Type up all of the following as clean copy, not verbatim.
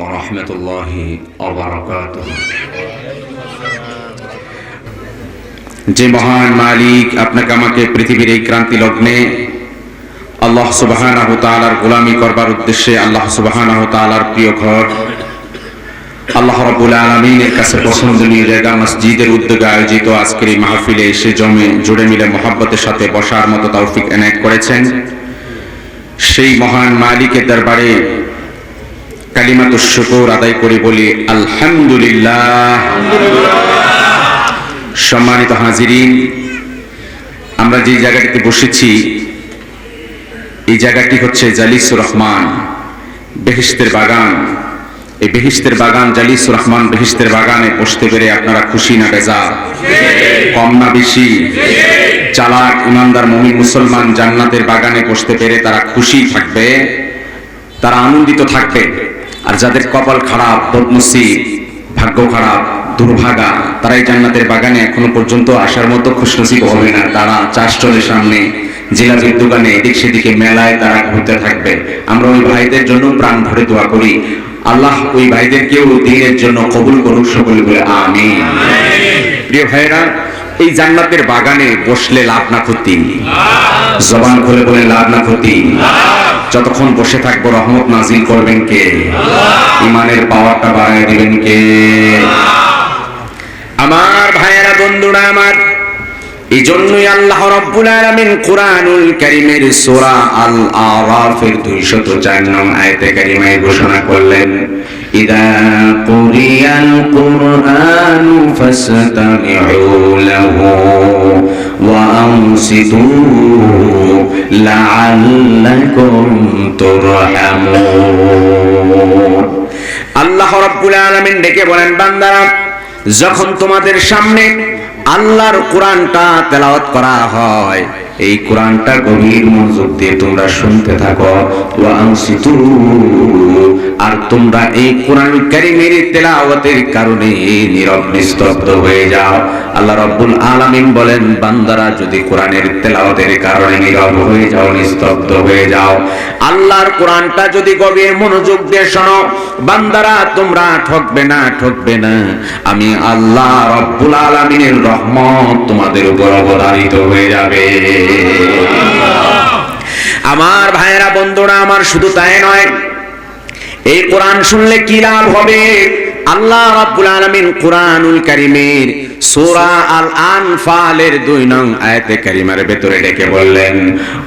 ওয়া রাহমাতুল্লাহি ওয়া বারাকাতুহু। যে মহান মালিক আপনাকে আমাকে পৃথিবীর এই ক্রান্তি লগ্নে আল্লাহ সুবহানাহু ওয়া তাআলার গোলামি করবার উদ্দেশ্যে আল্লাহ সুবহানাহু ওয়া তাআলার প্রিয় ঘর আল্লাহ রাব্বুল আলামিনের কাছে পছন্দনীয় জায়গা মসজিদের উদ্যোগে আয়োজিত আজকের এই মাহফিলে এসে জুড়ে মিলে মহব্বতের সাথে বসার মতো তৌফিক এনায়েত করেছেন, সেই মহান মালিকের দরবারে কালিমাতুশ শুকর আদায় করে বলি আলহামদুলিল্লাহ। সম্মানিত হাজিরিন, আমরা যে জায়গাটিতে বসেছি এই জায়গাটি হচ্ছে জালিসুর রহমান বেহেশতের বাগান। এই বেহেশতের বাগান জালিসুর রহমান বেহেশতের বাগানে বসতে পেরে আপনারা খুশি না বেজার? কম না বেশি? চালাক ইমানদার মুমিন মুসলমান জান্নাতের বাগানে বসতে পেরে তারা খুশি থাকবে, তারা আনন্দিত থাকবে। আর যাদের কপাল খারাপ, বদনসিব, ভাগ্য খারাপ, দুর্ভাগা, তারা এই জান্নাতের বাগানে এখনো পর্যন্ত আসার মতো খুশনসিব হবে না। তারা চাষচলের সামনে, জিলাপির দোকানে, এদিক সেদিকে মেলায় তারা ঘুরতে থাকবে। আমরা ওই ভাইদের জন্য প্রাণ ভরে দোয়া করি, আল্লাহ ওই ভাইদেরকেও দ্বীনের জন্য কবুল করুক, সকলে বলে আমিন। প্রিয় ভাইরা, এই জান্নাতের বাগানে বসলে লাভ না ক্ষতি? জবান খুলে বলে লাভ না ক্ষতি? যতক্ষণ বসে থাকবো রহমত নাজিল করবেন কে? ইমানের পাওয়ারটা বাড়ায় দিবেন কে? আমার ভাইয়েরা, বন্ধুরা আমার, এই জন্যই আল্লাহ রাব্বুল আলামিন কুরআনুল কারীমের সূরা আল আরাফের 204 নং আয়াতে কারিমায় ঘোষণা করলেন, ইদা কুরিয়াল কুরআনু ফাসতামিউ লাহু ওয়া আনসিতু লাআল্লাকুম তুরহামুন। আল্লাহ রাব্বুল আলামিন ডেকে বলেন, বান্দারা, যখন তোমাদের সামনে আল্লাহর কোরআনটা তেলাওয়াত করা হয়, এই কোরআনটা গভীর মনোযোগ দিয়ে তোমরা শুনতে থাকো। ওয়া আনসিতু, আর তোমরা এই কোরআনুল কারীমের তেলাওয়াতের কারণে নীরব নিস্তব্ধ হয়ে যাও। আল্লাহ রাব্বুল আলামিন বলেন, বান্দারা যদি কোরআনের তেলাওয়াতের কারণে নীরব হয়ে যাও, নিস্তব্ধ হয়ে যাও, আল্লাহর কোরআনটা যদি গভীর মনোযোগ দিয়ে শোনো, বান্দারা তোমরা ঠকবে না, ঠকবে না। আমি আল্লাহ রাব্বুল আলামিনের রহমত তোমাদের উপর অবধারিত হয়ে যাবে। আমার ভাইয়েরা, বন্ধুরা আমার, শুধু তাই নয়, এই কোরআন শুনলে কি লাভ হবে? আল্লাহ রাব্বুল আলামিন কুরআনুল কারীমের সূরা আল আনফালের 2 নং আয়াতে কারিমার ভিতরে ডেকে বললেন,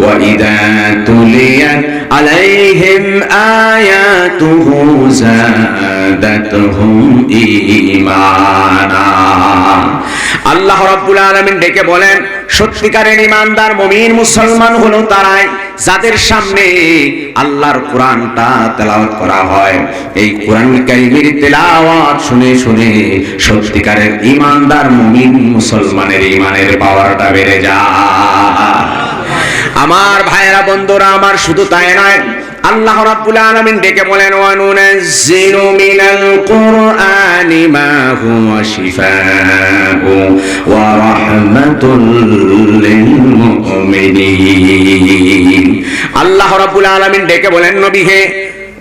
ওয়া ইযা তুলিয়াত আলাইহিম আয়াতুহু যাদাতুহুম ঈমানা। আল্লাহ রাব্বুল আলামিন ডেকে বলেন, সত্যিকারের ঈমানদার মুমিন মুসলমান হলো তারাই যাদের সামনে আল্লাহর কোরআনটা তেলাওয়াত করা হয়। এই কোরআনুল কারীমের তেলাওয়াত শুনে শুনে সত্যিকারের ঈমানদার মুমিন মুসলমানের ঈমানের পাওয়ারটা বেড়ে যায়। আমার ভাইয়েরা, বন্ধুরা আমার, শুধু তাই নয়, আল্লাহ রাব্বুল আলামিন ডেকে বলেন, ওয়া নুনাজ্জিলু মিনাল কুরআনি মা হুয়া শিফাউ ওয়া রাহমাতুল লিল মুমিনিন। আল্লাহ রাব্বুল আলামিন ডেকে বলেন, নবী হে,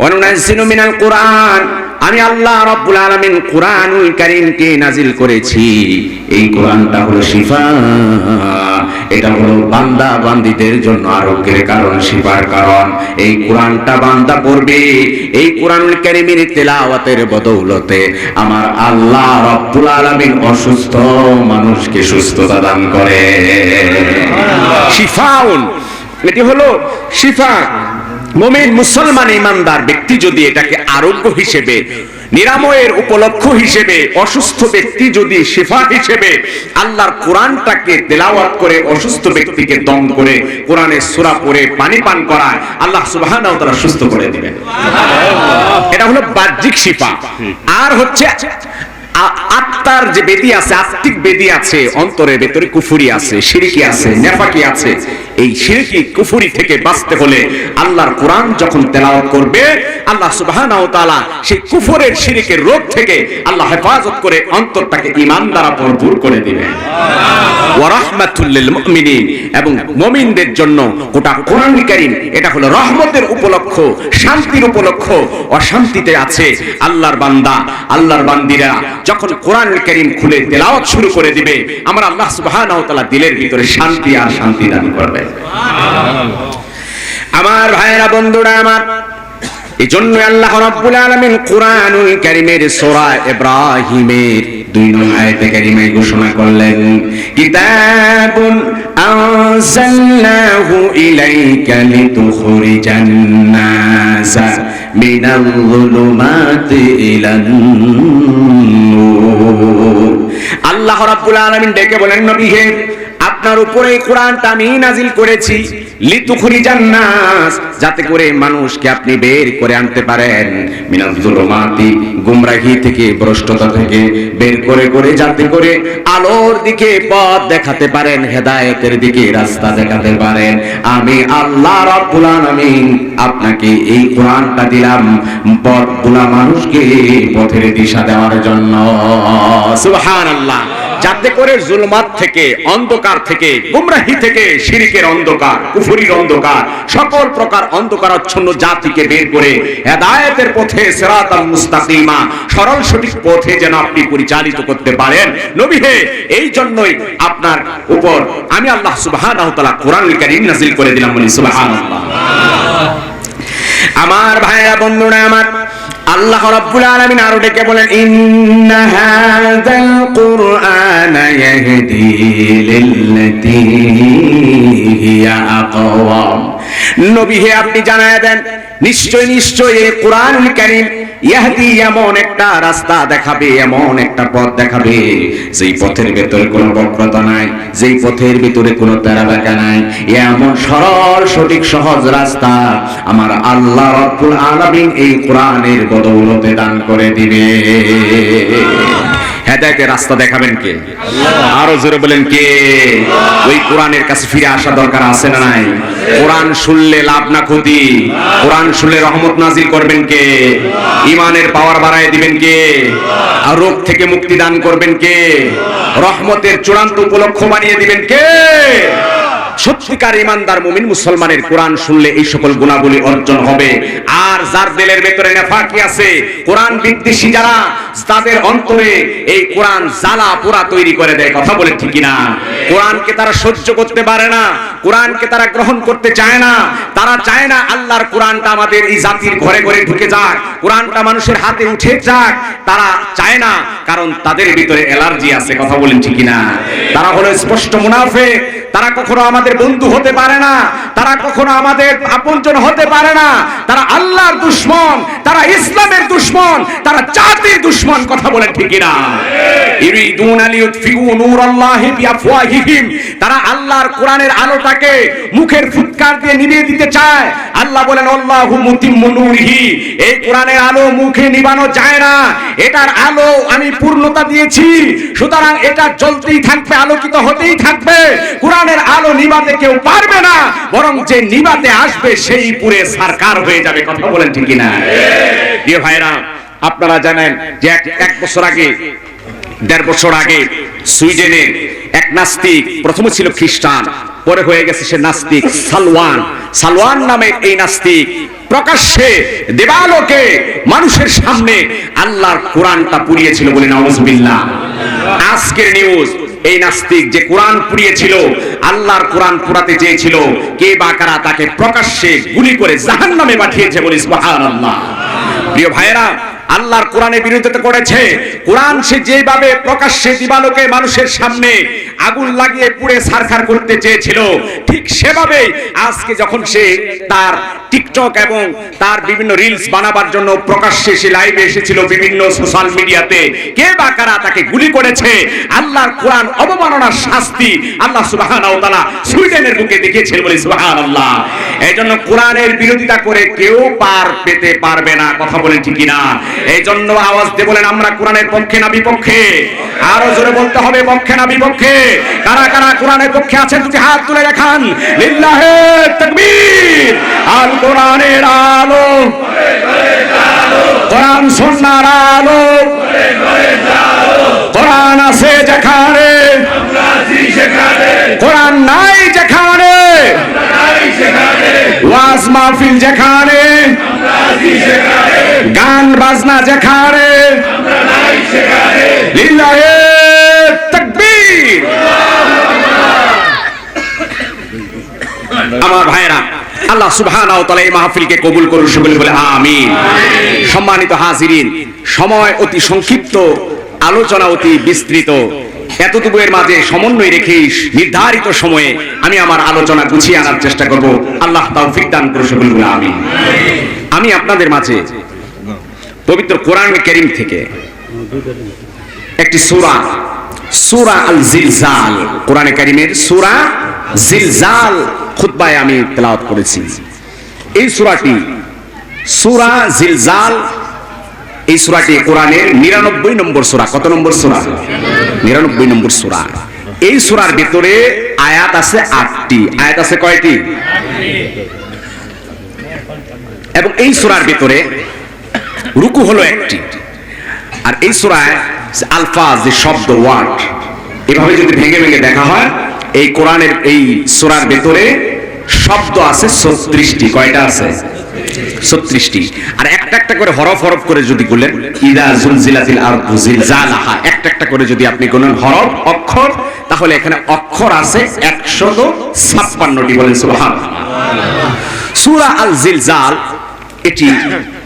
ওয়া নুনাজ্জিলু মিনাল কুরআন, আমি আল্লাহ রাব্বুল আলামিন কুরআনুল কারীমকে নাজিল করেছি। এই কোরআনটা হলো শিফা, এটা হলো বান্দা বান্দীদের জন্য আরোগ্যের কারণ, শিফার কারণ। এই কোরআনটা বান্দা পড়বে, এই কোরআনুল কারীমের তেলাওয়াতের বদৌলতে আমার আল্লাহ রাব্বুল আলামিন অসুস্থ মানুষকে সুস্থতা দান করে। শিফাউন, এটি হলো শিফা। মুমিন মুসলমান ঈমানদার ব্যক্তি যদি এটাকে আরোগ্য হিসেবে, নিরাময়ের উপলক্ষ হিসেবে, অসুস্থ ব্যক্তি যদি শিফা হিসেবে আল্লাহর কোরআনটাকে তেলাওয়াত করে অসুস্থ ব্যক্তিকে দম করে কোরআনের সূরা পড়ে পানি পান করায়, আল্লাহ সুবহানাহু ওয়া তাআলা সুস্থ করে দিবেন। এটা হলো বাহ্যিক শিফা। আর হচ্ছে আত্মার যে বেদি আছে, আত্মিক বেদি আছে, অন্তরের ভেতরে কুফরি আছে, শিরকি আছে, নেফাকি আছে, এই শিরকি কুফরি থেকে বাঁচতে হলে আল্লাহর কোরআন যখন তেলাওয়াত করবে, আল্লাহ সুবহানাহু ওয়া তাআলা সেই কুফরের শিরকের রোগ থেকে আল্লাহ হেফাজত করে অন্তরটাকে ঈমান দ্বারা ভরপুর করে দিবেন। ওয়া রাহমাতুল লিল মুমিনিন, এবং মুমিনদের জন্য গোটা কোরআন কারীম এটা হলো রহমতের উপলক্ষ, শান্তির উপলক্ষ। অশান্তিতে আছে আল্লাহর বান্দা, আল্লাহর বান্দিরা যখন কোরআন কারীম খুলে তেলাওয়াত শুরু করে দিবে, আমরা আল্লাহ সুবহানাহু ওয়া তাআলা দিলের ভিতরে শান্তি আর শান্তি দান করবে। আমার ভাইরা, বন্ধুরা আমার, এই জন্য আল্লাহ রাব্বুল আলামিন কোরআনুল কারীমের সূরা ইব্রাহিমের 2 নং আয়াতে কারীমে ঘোষণা করলেন, কিতাবুন আনজালনাহু ইলাইকা লিতুখরিজান নাসা মিনাল যুলুমাতি ইলান নূর। আল্লাহ রাব্বুল আলামিন ডেকে বলেন, নবী হে, আপনার উপরে কোরআনটা আমি নাজিল করেছি লিতুখরিজান নাস, যাতে করে মানুষকে আপনি বের করে আনতে পারেন মিনাল যুলুমাতি, গুমরাহি থেকে, ভ্রষ্টতা থেকে বের করে যাতে করে আলোর দিকে পথ দেখাতে পারেন, হেদায়েতের দিকে রাস্তা দেখাতে পারেন। আমি আল্লাহ রাব্বুল আলামিন আপনাকে এই কোরআনটা দিলাম পথগুলা মানুষকে পথের দিশা দেওয়ার জন্য। সুবহানাল্লাহ। যাতে করে জুলমাত থেকে, অন্ধকার থেকে, গুমরাহি থেকে, শিরকের অন্ধকার, কুফরির অন্ধকার, সকল প্রকার অন্ধকারাচ্ছন্ন জাতিকে বের করে হেদায়েতের পথে, সিরাতাল মুস্তাকিমা, সরল সঠিক পথে যেন আপনি পরিচালিত করতে পারেন। নবী হে, এই জন্যই আপনার উপর আমি আল্লাহ সুবহানাহু ওয়া তাআলা কোরআনুল কারীম নাযিল করে দিলাম। বলি সুবহানাল্লাহ। আমার ভাইরা, বন্ধুরা আমার, আল্লাহ রাব্বুল আলামিন আরো ডেকে বলেন, ইন্না হাযাল কুরআনা ইয়াহদি লিল্লাতী হিয়া আকওয়াম। নবী হে, আপনি জানায়া দেন, নিশ্চয় নিশ্চয় এই কোরআনুল কারীম ইয়াহদি, এমন একটা রাস্তা দেখাবে, এমন একটা পথ দেখাবে যেই পথের ভেতরে কোনো বক্রতা নাই, যেই পথের ভিতরে কোনো তেরাবেঁকা নাই, এমন সরল সঠিক সহজ রাস্তা আমার আল্লাহ রাব্বুল আলামিন এই কোরআনের বদৌলতে দান করে দিবে। হেদায়েতের রাস্তা দেখাবেন কে? আরো জোরে বলেন কে? ওই কোরআনের কাছে ফিরে আসা দরকার আছে না নাই? কোরআন শুনলে লাভ না ক্ষতি? কোরআন শুনলে রহমত নাজিল করবেন কে? ঈমানের পাওয়ার বাড়ায় দিবেন কে? আর রোগ থেকে মুক্তি দান করবেন কে? রহমতের চূড়ান্ত উপলক্ষ বানিয়ে দিবেন কে? সত্যিকার ইমানদার মুমিন মুসলমানের কোরআন শুনলে এই সকল গুণাবলী অর্জন হবে। আর যার দিলের ভেতরে নেফাকি আছে, কোরআন বিদ্বেষী যারা, তাদের অন্তরে এই কোরআন জ্বালা পোড়া তৈরি করে দেয়। কথা বলে ঠিক না? কোরআনকে তারা সহ্য করতে পারে না, কোরআনকে তারা গ্রহণ করতে চায় না। তারা চায় না আল্লাহর কোরআনটা আমাদের এই জাতির ঘরে ঘরে ঢুকে যাক, কোরআনটা মানুষের হাতে উঠে যাক। তারা চায় না, কারণ তাদের ভিতরে অ্যালার্জি আছে। কথা বলেন ঠিক না? তারা হলো স্পষ্ট মুনাফিক। তারা কখনো আমাদের বন্ধু হতে পারে না, তারা কখনো আমাদের আপনজন হতে পারে না। তারা আল্লাহর দুশমন, তারা ইসলামের দুশমন, তারা জাতির দুশমন। কথা বলেন ঠিক না? ইরিদুনা লিয়ুতফিউ নূরাল্লাহি বিআফওয়াহিহিম, তারা আল্লাহর কোরআনের আলোটাকে মুখের ফুৎকার দিয়ে নিভিয়ে দিতে চায়। আল্লাহ বলেন, আল্লাহু মুতিম্মু নূরিহি, এই কোরআনের আলো মুখে নিভানো যায় না, এটার আলো আমি পূর্ণতা দিয়েছি, সুতরাং এটা জ্বলতেই থাকবে, আলোকিত হতেই থাকবে। কোরআনের আলো নিভাতে কেউ পারবে না, বরং যে নিভাতে আসবে সেই পুরে সরকার হয়ে যাবে। কথা বলেন ঠিক না? প্রিয় ভাইরা, আপনারা জানেন যে এক বছর আগে, 1.5 বছর আগে সুইডেনে এক নাস্তিক, প্রথমে ছিল খ্রিস্টান, পরে হয়ে গেছে সে নাস্তিক, সালওয়ান নামের এই নাস্তিক প্রকাশ্যে দেবালোকে মানুষের সামনে আল্লাহর কোরআনটা পুড়িয়েছিল। বলি নাউজুবিল্লাহ। আজকের নিউজ, এই নাস্তিক যে কোরআন পুড়িয়েছিল, আল্লাহর কোরআন পুরাতে চেয়েছিল, কে বা কারা তাকে প্রকাশ্যে গুলি করে জাহান্নামে পাঠিয়েছে। বলি সুবহানাল্লাহ। প্রিয় ভাইরা, আল্লাহর কোরআনের বিরোধিতা করেছে। কোরআন সে যেভাবে প্রকাশ্যে দিবালোকে মানুষের সামনে আগুন লাগিয়ে পুড়ে ছারখার করতে চেয়েছিল, ঠিক সেভাবে আজকে যখন সে তার টিকটক এবং তার বিভিন্ন রিলস বানাবার জন্য প্রকাশ্যে সে লাইভে এসেছিল বিভিন্ন সোশ্যাল মিডিয়াতে, কে বা কারা তাকে গুলি করেছে, আল্লাহর কোরআন অবমাননার শাস্তি আল্লাহ সুবহানাহু ওয়া তাআলা সুইডেনের বুকে দেখিয়েছেন। বলি সুবহানাল্লাহ। এই জন্য কোরআনের বিরোধিতা করে কেউ পার পেতে পারবে না। কথা বলেন ঠিক না? এই জন্য আওয়াজ দিয়ে বলেন আমরা কোরআনের পক্ষে না বিপক্ষে? আরো জোরে বলতে হবে পক্ষে না বিপক্ষে? কারা কারা কোরআনের পক্ষে আছেন দুটি হাত তুলে দেখান। লিল্লাহে তাকবীর। আল কোরআনের আলো, কোরআন সুন্নাহর আলো, কোরআন আছে যেখানে, কোরআন নাই যেখানে, ওয়াজ মাহফিল যেখানে, গান বাজনা যেখানে, লিল্লাহে তাকবীর। আমার ভাইরা, আল্লাহ সুবহানাহু ওয়া তাআলা এই মাহফিলকে কবুল করুন, সকলে বলে আমিন। সম্মানিত হাজিরিন, সময় অতি সংক্ষিপ্ত, আলোচনা অতি বিস্তৃত, এতটুকুর মাঝে সমন্বয় রেখে নির্ধারিত সময়ে আমি আমার আলোচনা গুছিয়ে আনার চেষ্টা করব। আল্লাহ তৌফিক দান করুন, সকলে বলে আমিন। আমি আপনাদের মাঝে পবিত্র কোরআন কারীম থেকে একটি সূরা, সূরা আল জিলজাল, কোরআন কারীমের সূরা জিলজাল খুতবায় আমি তেলাওয়াত করেছি। এই সূরাটি সূরা জিলজাল, এই সূরাটি কোরআনের 99 নম্বর সূরা। কত নম্বর সূরা? 99 নম্বর সূরা। এই সূরার ভিতরে আয়াত আছে 8টি। আয়াত আছে কয়টি? এবং এই সূরার ভিতরে রুকু হলো একটি। আর এই সূরায় আলফাজ, যে শব্দ, ওয়ার্ড, এভাবে যদি ভেঙে ভেঙে দেখা হয়, এই কোরআনের এই সূরার ভিতরে শব্দ আছে 36টি। কয়টা আছে? 36টি। আর একটা একটা করে হরফ হরফ করে যদি বলেন, ইদা জুলজিলাতিল আরদু জিলজালাহা, একটা একটা করে যদি আপনি গুনেন হরফ, অক্ষর, তাহলে এখানে অক্ষর আছে 156টি। বলেন সুবহানাল্লাহ। সূরা আল জিলজাল এটি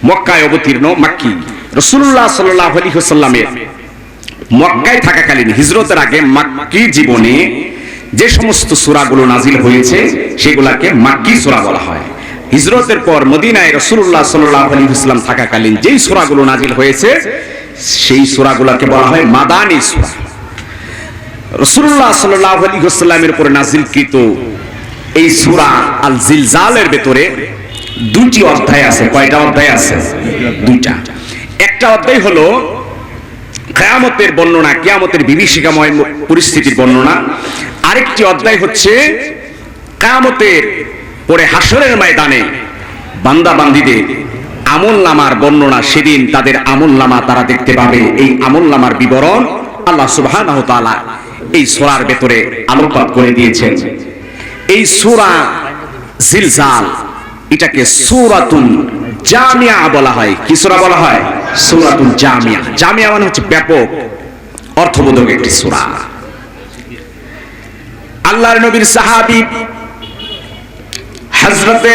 মক্কায় অবতীর্ণ, মাক্কি। রাসূলুল্লাহ সাল্লাল্লাহু আলাইহি ওয়াসাল্লামের মক্কায় থাকাকালীন, হিজরতের আগে মাক্কি জীবনে যে সমস্ত সূরাগুলো নাজিল হয়েছে সেগুলোকে মাক্কি সূরা বলা হয়। হিজরতের পর মদিনায় রাসূলুল্লাহ সাল্লাল্লাহু আলাইহি ওয়াসাল্লাম থাকাকালীন যেই সূরাগুলো নাজিল হয়েছে সেই সূরাগুলোকে বলা হয় মাদানী সূরা। রাসূলুল্লাহ সাল্লাল্লাহু আলাইহি ওয়াসাল্লামের উপর নাজিলকৃত এই সূরা আল জিলজালের ভিতরে 2টি অধ্যায় আছে। কয়টা অধ্যায় আছে? 2টা। একটা অধ্যায় হলো কিয়ামতের বর্ণনা, কিয়ামতের বিভীষিকাময় পরিস্থিতির বর্ণনা। আরেকটি অধ্যায় হচ্ছে কিয়ামতের পরে হাসরের ময়দানে বান্দা বান্দীদের আমলনামার বর্ণনা। সেদিন তাদের আমলনামা তারা দেখতে পাবে। এই আমলনামার বিবরণ আল্লাহ সুবহানাহু ওয়া তাআলা এই সূরার ভিতরে আলোকপাত করে দিয়েছেন। এই সূরা জিলজাল এটাকে সূরাতুল জামিয়া বলা হয়। কি সূরা বলা হয়? সূরাতুল জামিয়া। জামিয়া মানে হচ্ছে ব্যাপক, অর্থবোধক একটি সূরা। আল্লাহর নবীর সাহাবী হযরতে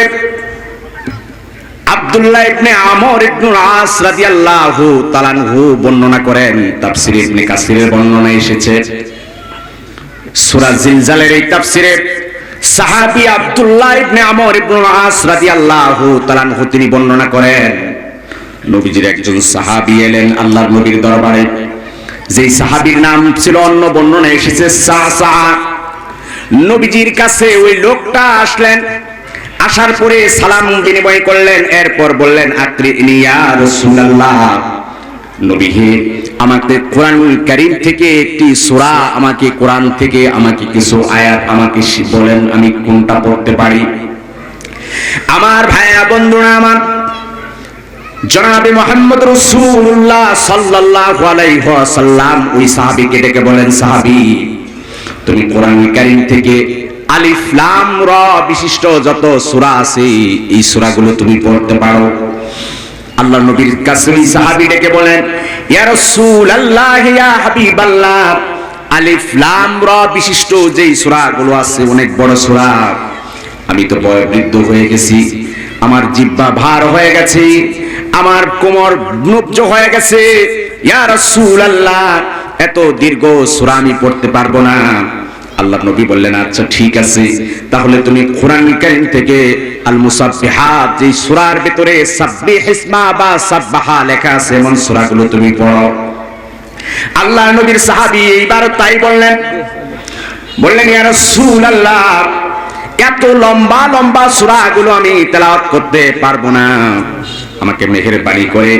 আব্দুল্লাহ ইবনে আমর ইবনে আস রাদিয়াল্লাহু তাআলা আনহু বর্ণনা করেন। তাফসীর ইবনে কাসিরের বর্ণনা এসেছে সূরা জিলজালের এই তাফসীরে সাহাবী আব্দুল্লাহ ইবনে আমর ইবনে আস রাদিয়াল্লাহু তাআলা আনহু তিনি বর্ণনা করেন, নবীজির একজন সাহাবী এলেন আল্লাহর নবীর দরবারে। যেই সাহাবীর নাম ছিল, অন্য বর্ণনা এসেছে সাসা। নবীজির কাছে ওই লোকটা আসলেন। আসার পরে সালাম বিনিময় করলেন। এরপর বললেন, আকরিনি ইয়া রাসূলুল্লাহ, নবী হে, আমাকে কোরআন কারীম থেকে একটি সূরা, আমাকে কোরআন থেকে আমাকে কিছু আয়াত আমাকে বলেন, আমি কোনটা পড়তে পারি? আমার ভাইয়া বন্ধুরা, আমার জনাবে মুহাম্মদ রাসূলুল্লাহ সাল্লাল্লাহু আলাইহি ওয়াসাল্লাম ওই সাহাবীকে ডেকে বলেন, সাহাবী, তুমি কোরআন কারীম থেকে আলিফ লাম রা বিশিষ্ট যত সূরা আছে এই সূরাগুলো তুমি পড়তে পারো? আল্লাহর নবীর কাছে ওই সাহাবী ডেকে বলেন, ইয়া রাসূলুল্লাহ, ইয়া হাবিবাল্লাহ, আলিফ লাম রা বিশিষ্ট যেই সূরাগুলো আছে অনেক বড় সূরা। আমি তো বয়োবৃদ্ধ হয়ে গেছি, আমার জিহ্বা ভার হয়ে গেছে, আমার কোমর নব্জ হয়ে গেছে। ইয়া রাসূলুল্লাহ, এত দীর্ঘ সূরা আমি পড়তে পারবো না। আল্লাহর নবী বললেন, আচ্ছা ঠিক আছে, তাহলে তুমি কোরআন কারীম থেকে আল মুসাব্বিহাত, যে সূরার ভিতরে সাব্বিহ ইসমা বা সাব্বাহা লেখা আছে এমন সূরাগুলো তুমি পড়ো। আল্লাহর নবীর সাহাবী এইবার তাই বললেন, ইয়া রাসূলুল্লাহ, এত লম্বা লম্বা সূরাগুলো আমি তেলাওয়াত করতে পারবো না, আমাকে মেহেরবানি করে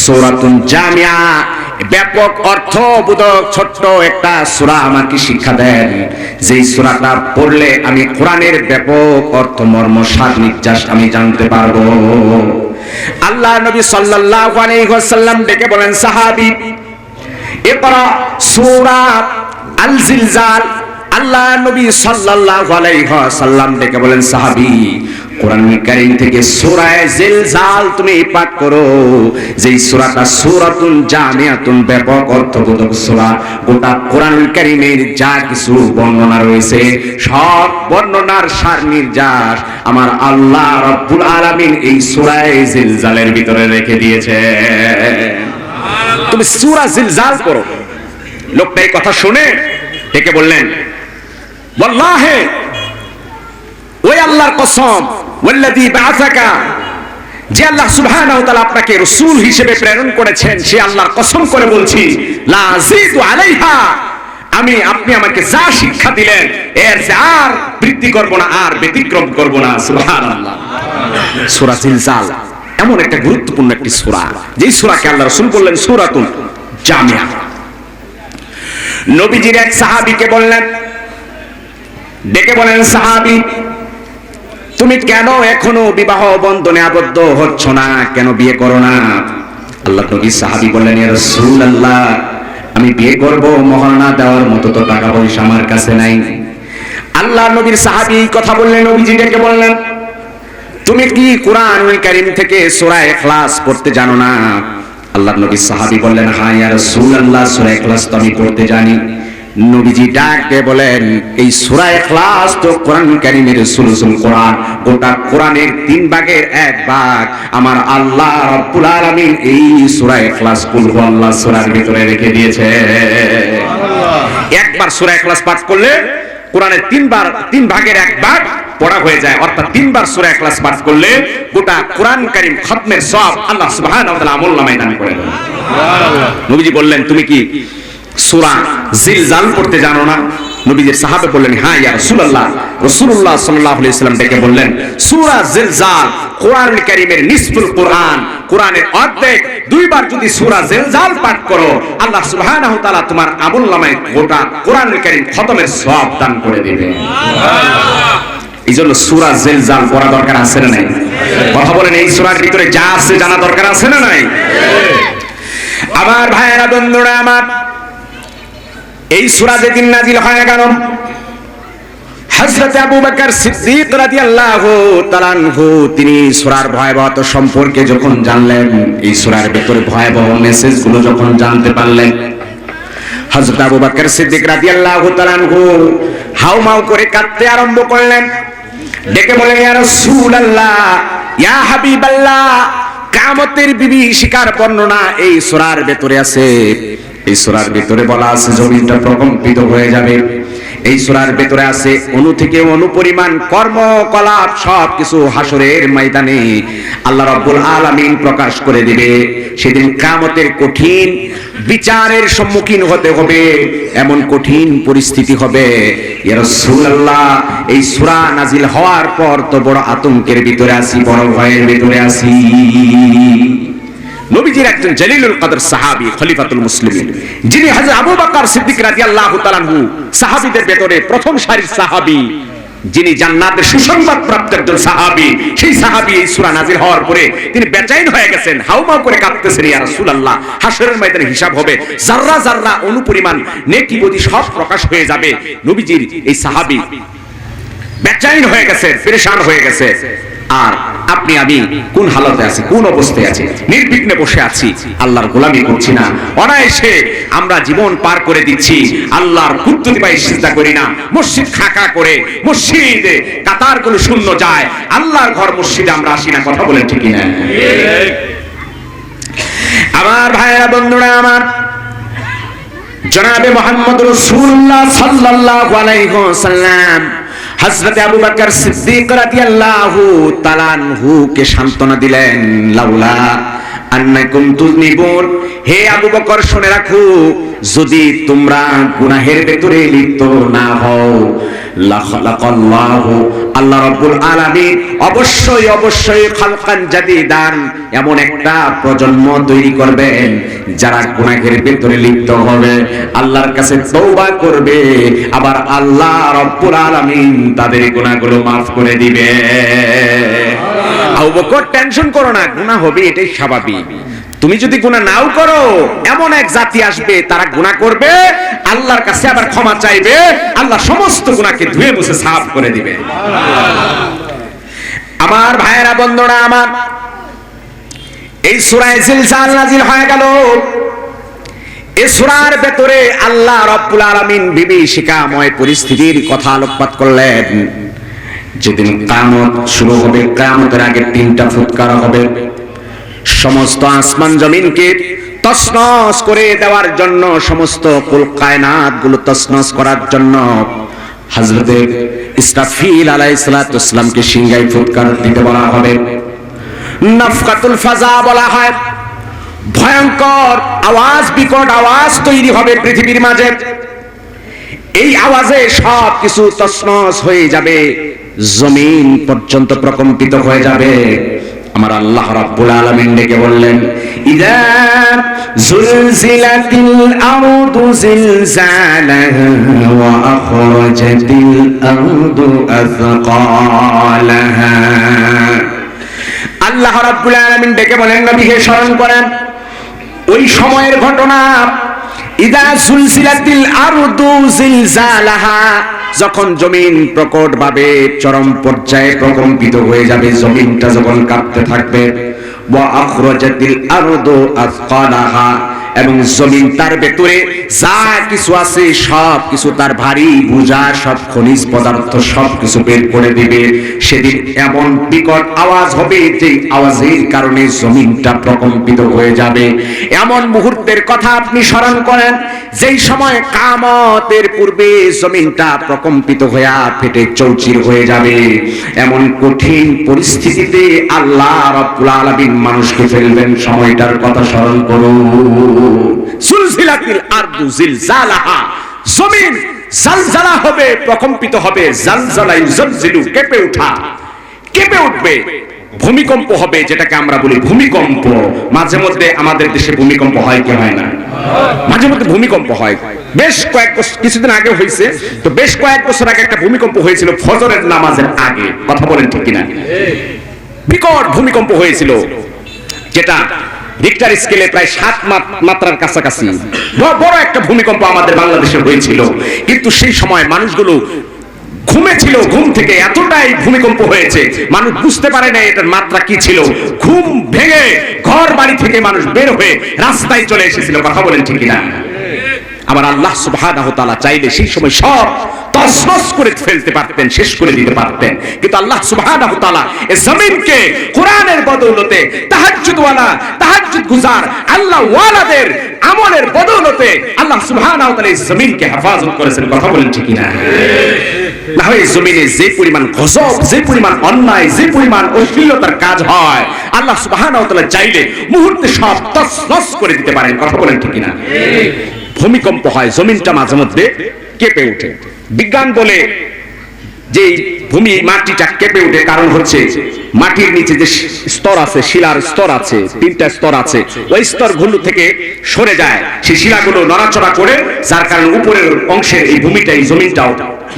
সূরাতুন জামিয়া, ব্যাপক অর্থবোধক ছোট্ট একটা সূরা আমাকে শিক্ষা দেন, যেই সূরাটা পড়লে আমি কোরআনের ব্যাপক অর্থ মর্ম সার নির্যাস আমি জানতে পারবো। আল্লাহ নবী সাল্লাল্লাহু আলাইহি ওয়াসাল্লাম ডেকে বলেন, সাহাবী ইকরা সূরা আল জিলজাল। আল্লাহ নবী সাল্লাল্লাহু আলাইহি ওয়াসাল্লাম ডেকে বলেন, সাহাবী কোরআনুল কারীম থেকে সূরা জিলজাল তুমি পাঠ করো, যেই সূরাটা সূরাতুন জামিয়াতুন, ব্যাপক অর্থবোধক সূরা। গোটা কোরআনুল কারীমের যা কিছু বর্ণনা রয়েছে সব বর্ণনার সার নির্যাস আমার আল্লাহ রাব্বুল আলামিন এই সূরা জিলজালের ভিতরে রেখে দিয়েছে। তুমি সূরা জিলজাল পড়ো। লোকটা এই কথা শুনে ডেকে বললেন, ওয়াল্লাহি, ওই আল্লাহর কসম, ওয়াল্লাযী বাআসাকা, যে আল্লাহ সুবহানাহু ওয়া তাআলা আপনাকে রাসূল হিসেবে প্রেরণ করেছেন, সে আল্লাহর কসম করে বলছি, লা আযীদু আলাইহা, আপনি আমাকে যা শিক্ষা দিলেন এর চেয়ে আর বৃদ্ধি করব না, আর ব্যতিক্রম করব না। সুবহানাল্লাহ। সূরা জিলজাল এমন একটা গুরুত্বপূর্ণ একটি সূরা, যেই সূরাকে আল্লাহ রাসূল বললেন সূরাতুন জামিয়া। নবীজির এক সাহাবীকে বললেন, ডেকে বলেন, সাহাবী তুমি কেন এখনো বিবাহ বন্ধনে আবদ্ধ হচ্ছ না, কেন বিয়ে করো না? আল্লাহ নবী সাহাবী বললেন, ইয়া রাসূলুল্লাহ, আমি বিয়ে করব, মহারণা দেওয়ার মতো তো টাকা পয়সা আমার কাছে নাই। আল্লাহ নবীর সাহাবী কথা বললেন, নবীজি ডেকে বললেন, তুমি কি কুরআনুল কারীম থেকে সূরা ইখলাস পড়তে জানো না? আল্লাহ নবীর সাহাবী বললেন, হ্যাঁ ইয়া রাসূলুল্লাহ, সূরা ইখলাস তো আমি পড়তে জানি। নবীজি ডাক দিয়ে বলেন, এই সূরা ইখলাস তো কোরআন কারীমের সুলুসুল কোরআন, গোটা কোরআনের 3 ভাগের 1 ভাগ আমার আল্লাহ রাব্বুল আলামিন এই সূরা ইখলাস কুল হুয়াল্লাহ সূরার ভিতরে রেখে দিয়েছে। একবার সূরা ইখলাস পাঠ করলে কোরআনের 3 ভাগের 1 ভাগ পড়া হয়ে যায়, অর্থাৎ 3 বার সূরা ইখলাস পাঠ করলে গোটা কোরআন কারীম খতমের সওয়াব আল্লাহ সুবহানাহু ওয়া তাআলা আমলনামায় দান করে দেন। সুবহানাল্লাহ। নবীজি বললেন, তুমি কি সূরা জিলজাল পড়তে জানো না? নবীজির সাহাবে বললেন, হ্যাঁ ইয়া রাসূলুল্লাহ। রাসূলুল্লাহ সাল্লাল্লাহু আলাইহি ওয়াসাল্লাম ডেকে বললেন, সূরা জিলজাল কোরআনুল কারীমের নিসফুল কোরআন, কোরআনের অর্ধেক। 2 বার যদি সূরা জিলজাল পাঠ করো, আল্লাহ সুবহানাহু ওয়া তাআলা তোমার আমলনামায় গোটা কোরআনুল কারীম খতমের সওয়াব দান করে দিবে। সুবহানাল্লাহ। এইজন্য সূরা জিলজাল পড়া দরকার আছে না নাই? কথা বলেন, এই সূরার ভিতরে যা আছে জানা দরকার আছে না নাই? আমার ভাইয়েরা, বন্ধুরা আমার, এই সূরা যেদিন নাজিল হয়ে গেল, হযরত আবু বকর সিদ্দিক রাদিয়াল্লাহু তাআলা আনহু তিনি সূরার ভয়াবহতা সম্পর্কে যখন জানলেন, এই সূরার ভিতরে ভয়াবহ মেসেজগুলো যখন জানতে পারলেন, হযরত আবু বকর সিদ্দিক রাদিয়াল্লাহু তাআলা আনহু হাউমাউ করে কাঁদতে আরম্ভ করলেন। ডেকে বলেন, ইয়া রাসূলুল্লাহ, ইয়া হাবিবাল্লাহ, কিয়ামতের বিভীষিকার বর্ণনা এই সূরার ভিতরে আছে। এই সূরার ভিতরে বলা আছে জমিনটা প্রকম্পিত হয়ে যাবে। এই সূরার ভিতরে আছে অণু থেকে অণু পরিমাণ কর্মকলাপ সবকিছু হাসরের ময়দানে আল্লাহ রাব্বুল আলামিন প্রকাশ করে দিবে। সেদিন কিয়ামতের কঠিন বিচারের সম্মুখীন হতে হবে, এমন কঠিন পরিস্থিতি হবে। ইয়া রাসূলুল্লাহ, এই সূরা নাজিল হওয়ার পর তো বড় আতঙ্কের ভিতরে আছি, বড় ভয়ের ভিতরে আছি। নবীজির একজন জলিলুল কদর সাহাবী খলিফাতুল মুসলিমিন, যিনি হযরত আবু বকর সিদ্দিক রাদিয়াল্লাহু তাআলা আনহু সাহাবীদের ভিতরে প্রথম সারির সাহাবী, যিনি জান্নাতের সুসংবাদ প্রাপ্ত একজন সাহাবী, সেই সাহাবী এই সূরা নাজিল হওয়ার পরে তিনি বেচैन হয়ে গেছেন, হাউমাউ করে কাঁদতেছেন, ইয়া রাসূলুল্লাহ, হাসরের ময়দানে হিসাব হবে, যাররা যাররা অনুপরিমাণ নেকি বদি সব প্রকাশ হয়ে যাবে। নবীজির এই সাহাবী বেচैन হয়ে গেছে, পেরেশান হয়ে গেছে। আর আপনি আমি কোন হালতে আছি, কোন অবস্থায় আছি? নির্বিঘ্নে বসে আছি, আল্লাহর গোলামি করছি না, অনায়াসে আমরা জীবন পার করে দিচ্ছি, আল্লাহর কুদরতি পায়ে সিজদা করি না, মসজিদ খাকা করে, মসজিদে কাতারগুলো শূন্য যায়, আল্লাহর ঘর মসজিদে আমরা আসি না। কথা বলেন ঠিক না? আমার ভাইয়েরা, বন্ধুরা আমার, জনাবে মুহাম্মদ রাসূলুল্লাহ সাল্লাল্লাহু আলাইহি ওয়াসাল্লাম হযরত আবু বকর সিদ্দিক রাদিয়াল্লাহু তাআলা আনহু কে সান্তনা দিলেন, লাউলা আন্নাকুম তুযনিবুন, হে আবু বকর শুনে রাখো, যদি তোমরা গুনাহের ভেতরে লিপ্ত না হও, লা খালাকাল্লাহু, আল্লাহ রাব্বুল আলামিন অবশ্যই অবশ্যই খালকান জাদীদান, এমন একটা প্রজন্ম তৈরি করবেন যারা গুনাহের ভেতরে লিপ্ত হবে, আল্লাহর কাছে তওবা করবে, আবার আল্লাহ রাব্বুল আলামিন তাদের গুনাহগুলো মাফ করে দিবে। আবু বকর টেনশন করো না, গুনাহ হবে, এটাই স্বাভাবিক। তুমি যদি গুনাহ নাও করো, এমন এক জাতি আসবে তারা গুনাহ করবে, আল্লাহর কাছে আবার ক্ষমা চাইবে, আল্লাহ সমস্ত গুনাহকে ধুয়ে মুছে সাফ করে দিবে। আমার ভাইয়েরা, বন্ধুরা আমার, এই সূরা জিলজাল নাযিল হয়ে গেল। এই সূরার ভেতরে আল্লাহ রাব্বুল আলামিন বিভীষিকাময় পরিস্থিতির কথা আলোকপাত করলেন। যেদিন কিয়ামত শুরু হবে, কিয়ামতের আগে 3টা ফুৎকার হবে, সমস্ত আসমান জমিনকে তছনছ করে দেওয়ার জন্য, সমস্ত কুল কায়নাত গুলো তছনছ করার জন্য হযরতে ইসরাফিল আলাইহিস সালাতু ওয়াস সালামকে সিংহায় ফুৎকার দিতে বলা হবে। নাফকাতুল ফাজা বলা হয়। ভয়ঙ্কর আওয়াজ, বিকট আওয়াজ তৈরি হবে পৃথিবীর মাঝে। এই আওয়াজে সব কিছু তছনছ হয়ে যাবে, জমিন পর্যন্ত প্রকম্পিত হয়ে যাবে। আমার আল্লাহ রাব্বুল আলামিন ডেকে বললেন, ইযা যুলজিলাতিল আরদু জিলজালাহা ওয়া আখরাজাতিল আরদু আযকালাহা। আল্লাহ রাব্বুল আলামিন ডেকে বলেন, নবীকে স্মরণ করেন ওই সময়ের ঘটনা। ইযা যুলজিলাতিল আরদু জিলজালাহা, যখন জমিন প্রকটভাবে চরম পর্যায়ে প্রকম্পিত হয়ে যাবে, জমিনটা যখন কাঁপতে থাকবে। ওয়া আখরাজাতিল আরদু আযকালাহা, এবং জমিন তার ভেতরে যা কিছু আছে সব কিছু, তার ভারী বোঝা সব খনিজ পদার্থ সব কিছু বের করে দিবে। সেদিন এমন বিকট আওয়াজ হবে যে আওয়াজের কারণে জমিনটা প্রকম্পিত হয়ে যাবে। এমন মুহূর্তের কথা আপনি স্মরণ করেন যেই সময় কিয়ামতের পূর্বে জমিনটা প্রকম্পিত হয়ে ফেটে চৌচির হয়ে যাবে। এমন কঠিন পরিস্থিতিতে আল্লাহ রাব্বুল আলামিন মানুষকে ফেলবেন, সময়টার কথা স্মরণ করুন। সুলসিলাতিল আরদু জিলজালাহা, জমিন জালজালা হবে, প্রকম্পিত হবে। জালজালা ইউজালজিলু, কেঁপে ওঠা, কেঁপে উঠবে। ভূমিকম্প হবে, যেটাকে আমরা বলি ভূমিকম্প। মাঝে মধ্যে আমাদের দেশে ভূমিকম্প হয় কি হয় না? মাঝে মধ্যে ভূমিকম্প হয়। বেশ কয়েক বছর, কিছুদিন আগে হয়েছে তো, বেশ কয়েক বছর আগে একটা ভূমিকম্প হয়েছিল ফজরের নামাজের আগে। কথা বলেন ঠিক কিনা? বিকট ভূমিকম্প হয়েছিল, যেটা রিক্টার স্কেলে প্রায় 7 মাত্রার কাছাকাছি। বড় একটা ভূমিকম্প আমাদের বাংলাদেশে হয়েছিল। কিন্তু সেই সময় মানুষগুলো ঘুমেছিল, ঘুম থেকে এতটাই ভূমিকম্প হয়েছে মানুষ বুঝতে পারে না এটার মাত্রা কি ছিল। ঘুম ভেঙে ঘর বাড়ি থেকে মানুষ বের হয়ে রাস্তায় চলে এসেছিল। কথা বলেন ঠিক কিনা? আবার আল্লাহ সুবহানাহু ওয়া তাআলা চাইলে সেই সময় সব তছনছ করে ফেলতে পারতেন, শেষ করে দিতে পারতেন। কিন্তু আল্লাহ সুবহানাহু ওয়া তাআলা এই জমিনকে কোরআনের বদৌলতে, তাহাজ্জুদওয়ালা, তাহাজ্জুদ গুজার আল্লাহ ওয়ালাদের আমলের বদৌলতে আল্লাহ সুবহানাহু ওয়া তাআলা এই জমিনকে হেফাজত করেছেন। কথা বলেন ঠিক কিনা? না হয় জমিনে যে পরিমাণ গজব, যে পরিমাণ অন্যায়, যে পরিমাণ অশ্লীলতার কাজ হয়, আল্লাহ সুবহানাহু ওয়া তাআলা চাইলে মুহূর্তে সব তছনছ করে দিতে পারেন। কথা বলেন ঠিক কিনা? ভূমিকম্প হয়, জমিনটা মাঝে মধ্যে কেঁপে ওঠে। বিজ্ঞান বলে যে ভূমি মাটিটা কেঁপে ওঠে কারণ হচ্ছে মাটির নিচে যে স্তর আছে, শিলার স্তর আছে, 3টা স্তর আছে, ওই স্তরগুলো থেকে সরে যায়, সেই শিলাগুলো নড়াচড়া করে, যার কারণে উপরের অংশের এই ভূমিটা, এই জমিনটাও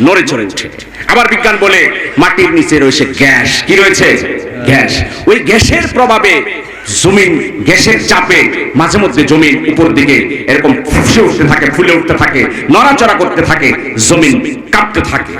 নড়ে চড়ে ওঠে। আবার বিজ্ঞান বলে মাটির নিচে রয়েছে গ্যাস। কি রয়েছে? গ্যাস। ওই গ্যাসের প্রভাবে জমিন, গ্যাসের চাপে মাঝে মধ্যে জমিন উপর দিকে এরকম ফুসে উঠতে থাকে, ফুলে উঠতে থাকে, নড়াচড়া করতে থাকে, জমিন কাঁপতে থাকে।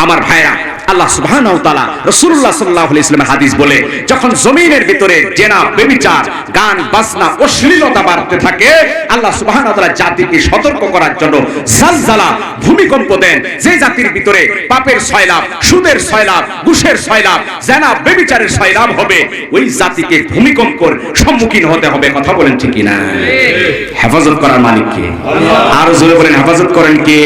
আমার ভাইরা, আল্লাহ সুবহানাহু ওয়া তাআলা রাসূলুল্লাহ সাল্লাল্লাহু আলাইহি ওয়াসাল্লামের হাদিস বলে, যখন জমিনের ভিতরে জেনা, ব্যভিচার, গান বাজনা, অশ্লীলতা বাড়তে থাকে, আল্লাহ সুবহানাহু ওয়া তাআলা জাতিকে সতর্ক করার জন্য জালজালা, ভূমিকম্প দেন। যে জাতির ভিতরে পাপের সয়লাব, সুদের সয়লাব, ঘুষের সয়লাব, জেনা ব্যভিচারের সয়লাব হবে, ওই জাতিকে ভূমিকম্পের সম্মুখীন হতে হবে। কথা বলেন ঠিক কিনা? হেফাজত করার মালিক কে? আর জোরে বলেন, হেফাজত করেন কে?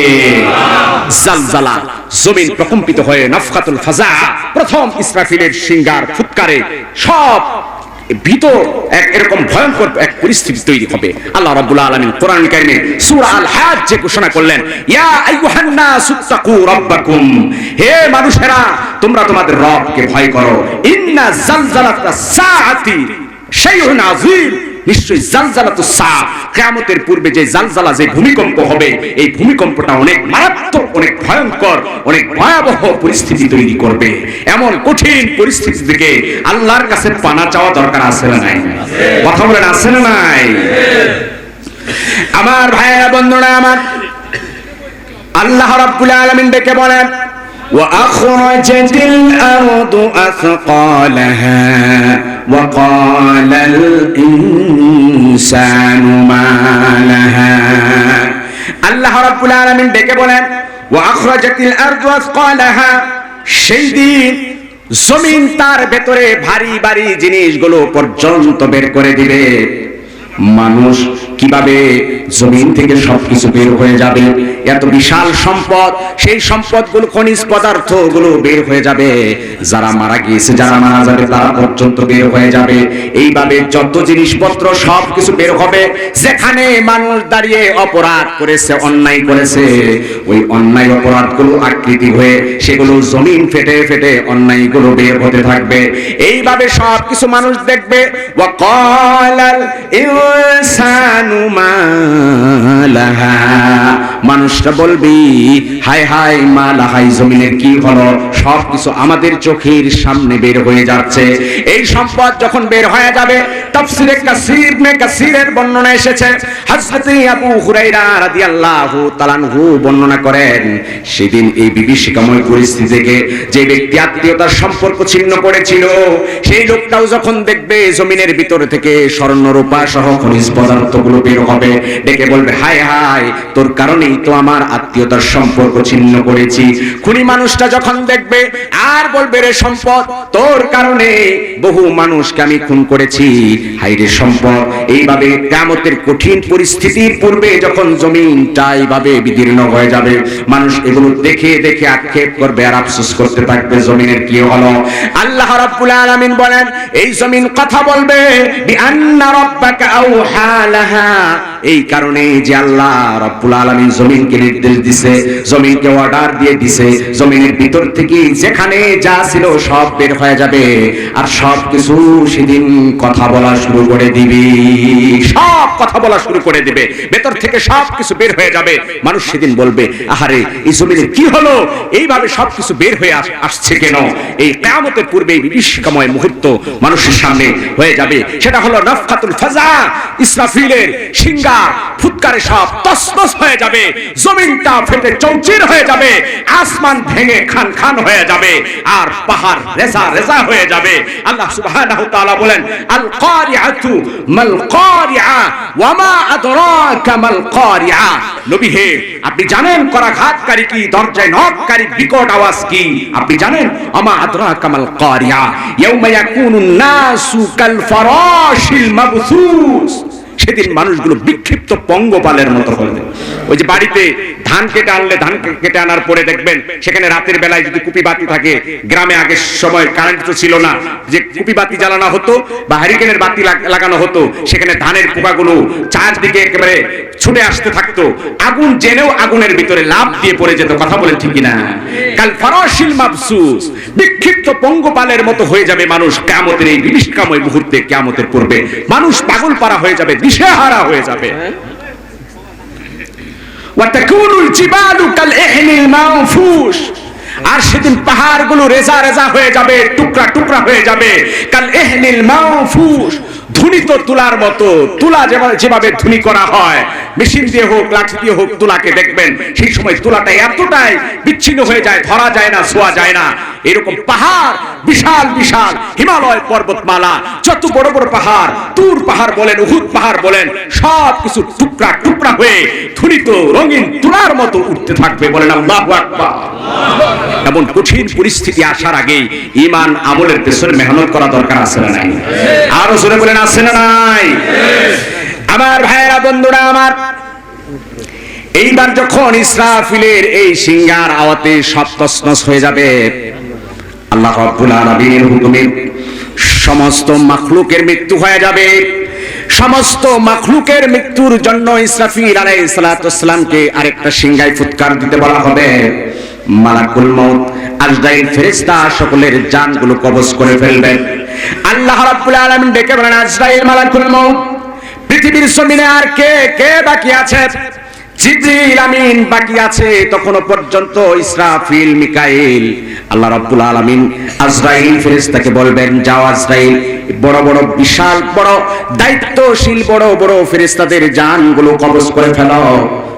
জালজালা, জমিন প্রকম্পিত হয়ে নাফখাতুল ফাজা, প্রথম ইসরাফিলের সিংহার ফুৎকারে সব ভীত এরকম ভয়ঙ্কর এক পরিস্থিতি তৈরি হবে। আল্লাহ রাব্বুল আলামিন কোরআন কারিমে সূরা আল হজ্জ ঘোষণা করলেন, ইয়া আইয়ুহান নাসুত্তাকু রাব্বাকুম, হে মানুষেরা তোমরা তোমাদের রবকে ভয় করো। ইন্না জালজালাতাস সাআতি শাইউন আযীম, নিশ্চয়ই জালজালাতুস সা, কিয়ামতের পূর্বে যে জালজালা, যে ভূমিকম্প হবে, এই ভূমিকম্পটা অনেক মারাত্মক, অনেক ভয়ঙ্কর, অনেক ভয়াবহ পরিস্থিতি তৈরি করবে। এমন কঠিন পরিস্থিতি থেকে আল্লাহর কাছে পানা চাওয়া দরকার আছে না নাই? কথা বলেন আছে না নাই? আমার ভাইয়েরা বন্ধুরা আমার, আল্লাহ রাব্বুল আলামিন ডেকে বলেন, وأخرجت الأرض أثقالها وقال الإنسان ما لها। আল্লাহ রাব্বুল আলামিন ডেকে বলেন, وأخرجت الأرض أثقالها, সেই দিন জমিন তার ভেতরে ভারী ভারী জিনিসগুলো পর্যন্ত বের করে দিবে। মানুষ কিভাবে জমিন থেকে সবকিছু বের হয়ে যাবে? এত বিশাল সম্পদ, সেই সম্পদগুলো, খনিজ পদার্থগুলো বের হয়ে যাবে। যারা মারা গিয়েছে, যারা মারা যাবে, তারা পর্যন্ত বের হয়ে যাবে। এইভাবে যত জিনিসপত্র সবকিছু বের হবে। যেখানে মানুষ দাঁড়িয়ে অপরাধ করেছে, অন্যায় করেছে, ওই অন্যায় অপরাধগুলো আকৃতি হয়ে সেগুলো জমিন ফেটে ফেটে অন্যায়গুলো বের হতে থাকবে। এইভাবে সবকিছু মানুষ দেখবে। ওয়াকালাল ইনসানু মা লাহা, মানুষটা বলবি, হায় হায় মা লাহা, জমিনের কি হলো? সবকিছু আমাদের চোখের সামনে বের হয়ে যাচ্ছে। এই সম্পদ যখন বের হয়ে যাবে, তাফসীরে কাসীর ইবনে কাসীরের বর্ণনা এসেছে, হযরত আবু হুরায়রা রাদিয়াল্লাহু তাআলা আনহু বর্ণনা করেন, সেদিন এই বিভীষিকাময় পরিস্থিতি থেকে যে ব্যক্তি আত্মীয়তার সম্পর্ক ছিন্ন করেছিল, সেই লোকটাও যখন দেখবে জমিনের ভিতর থেকে স্বর্ণ রূপা সহ খনিজ পদার্থগুলো বের হবে, ডেকে বলবে, হায় হায় তোর কারণেই তো আমার আত্মীয়তার সম্পর্ক ছিন্ন করেছি। খুনি মানুষটা যখন দেখবে আর বলবে, রে সম্পদ, তোর কারণে বহু মানুষকে আমি খুন করেছি, হায় রে সম্পদ। এইভাবে কিয়ামতের কঠিন পরিস্থিতির পূর্বে যখন জমিনটা এইভাবে বিদীর্ণ হয়ে যাবে, মানুষ এগুলো দেখে দেখে আক্ষেপ করবে আর আফসোস করতে থাকবে, জমিনের কি হলো? আল্লাহ রাব্বুল আলামিন বলেন, এই জমিন কথা বলবে, বিআন্না রাব্বাকা আওহা লাহা, এই কারণে যে আল্লাহ রাব্বুল আলামিন জমিনকে নির্দেশ দিয়েছে, জমিনকে অর্ডার দিয়ে দিয়েছে, জমিনের ভিতর থেকে যেখানে যা ছিল সব বের হয়ে যাবে। আর সব কিছু সেদিন কথা বলা শুরু করে দিবে, সব কথা বলা শুরু করে দিবে, ভেতর থেকে সব কিছু বের হয়ে যাবে। মানুষ সেদিন বলবে, আহারে এই জমিনের কি হলো? এইভাবে সব কিছু বের হয়ে আসছে কেন? এই কিয়ামতের পূর্বে এই বিভীষিকাময় মুহূর্ত মানুষের সামনে হয়ে যাবে। সেটা হলো নাফখাতুল ফাজা, ইসরাফিলের সিংহার ফুৎকারে সব তছনছ হয়ে যাবে, জমিনটা ফেটে চৌচির হয়ে যাবে, আসমান ভেঙে খান খান হয়ে যাবে, আর পাহাড় রেজা রেজা হয়ে যাবে। আল্লাহ সুবহানাহু ওয়া তাআলা বলেন, আল কারিআতু মাল কারিআ ওয়া মা আদরাকা মাল কারিআ, নবী হে আপনি জানেন করাঘাতকারী কি, দরজায় নককারী বিকট আওয়াজ কি? আপনি জানেন? আমা আদরাকা মাল কারিআ ইয়াউমা ইয়াকুনুন নাসু কাল ফারাশিল মাবসুস, সেদিন মানুষগুলো বিক্ষিপ্ত পঙ্গপালের মতো হবে। ওই যে বাড়িতে ধান কেটে আনলে, ধান কেটে আনার পরে দেখবেন সেখানে রাতের বেলায় যদি কুপি বাতি থাকে, গ্রামে আগের সময় কারেন্ট তো ছিল না, যে কুপি বাতি জ্বালানো হতো বা হ্যারিকেনের বাতি লাগানো হতো, সেখানে ধানের পোকাগুলো চারদিকে একেবারে ছুটে আসতে থাকতো, আগুন জেনেও আগুনের ভিতরে লাফ দিয়ে পড়ে যেত। কথা বলেন ঠিক কিনা? কাল ফারাশিল মাবসুস, বিক্ষিপ্ত পঙ্গপালের মতো হয়ে যাবে মানুষ কিয়ামতের এই বিভীষিকাময় মুহূর্তে। কিয়ামতের পূর্বে মানুষ পাগল পারা হয়ে যাবে, দিশেহারা হয়ে যাবে। ওয়াতাকুনুল জিবালু কাল ইহনিল মানফুশ, আর সেদিন পাহাড়গুলো রেজা রেজা হয়ে যাবে, টুকরা টুকরা হয়ে যাবে। কাল ইহনিল মানফুশ, ধুনিত তুলার মতো। তুলা যেভাবে ধুনি করা হয়, মেশিন দিয়ে হোক লাঠি দিয়ে হোক, তুলাকে দেখবেন সেই সময় তুলাটা এতটাই বিচ্ছিন্ন হয়ে যায়, ধরা যায় না, ছোঁয়া যায় না। এরকম পাহাড়, বিশাল বিশাল হিমালয় পর্বতমালা, যত বড় বড় পাহাড়, তুর পাহাড় বলেন, উহুদ পাহাড় বলেন, সব কিছু টুকরা টুকরা হয়ে ধুনিত রঙিন তুলার মতো উঠতে থাকবে। বলেন আল্লাহু আকবার। এমন কঠিন পরিস্থিতি আসার আগে ঈমান আমলের পেছনে মেহনত করা দরকার আছে না নাই? আরো জোরে বলেন আছে না নাই? আমার ভাইয়েরা, বন্ধুরা আমার, এইবার যখন ইসরাফিলের এই সিংহার আওয়াজে সব তছনছ হয়ে যাবে, আল্লাহ রাব্বুল আলামিনের হুকুমে সমস্ত মাখলুকের মৃত্যু হয়ে যাবে। সমস্ত মাখলুকের মৃত্যুর জন্য ইসরাফিল আলাইহিস সালাতু ওয়াসসালামকে আরেকটা সিংহায় ফুৎকার দিতে বলা হবে। মালাকুল মউত আজরাইল ফেরেশতা সকলের জানগুলো কবজ করে ফেলবেন। আল্লাহ রাব্বুল আলামিন ডেকে বলেন, আজরাইল, মালাকুল মউত, পৃথিবীর জমিনে আর কে কে বাকি আছে? জিবরিল আমিন বাকি আছে। তখনো পর্যন্ত ইসরাফিল, মিকাইল, আল্লাহ রাব্বুল আলামিন আজরাইল ফেরেশতাকে বলবেন, যাও আজরাইল, বড় বড় বিশাল বড় দায়িত্বশীল বড় বড় ফেরেশতাদের জানগুলো কবজ করে ফেলো।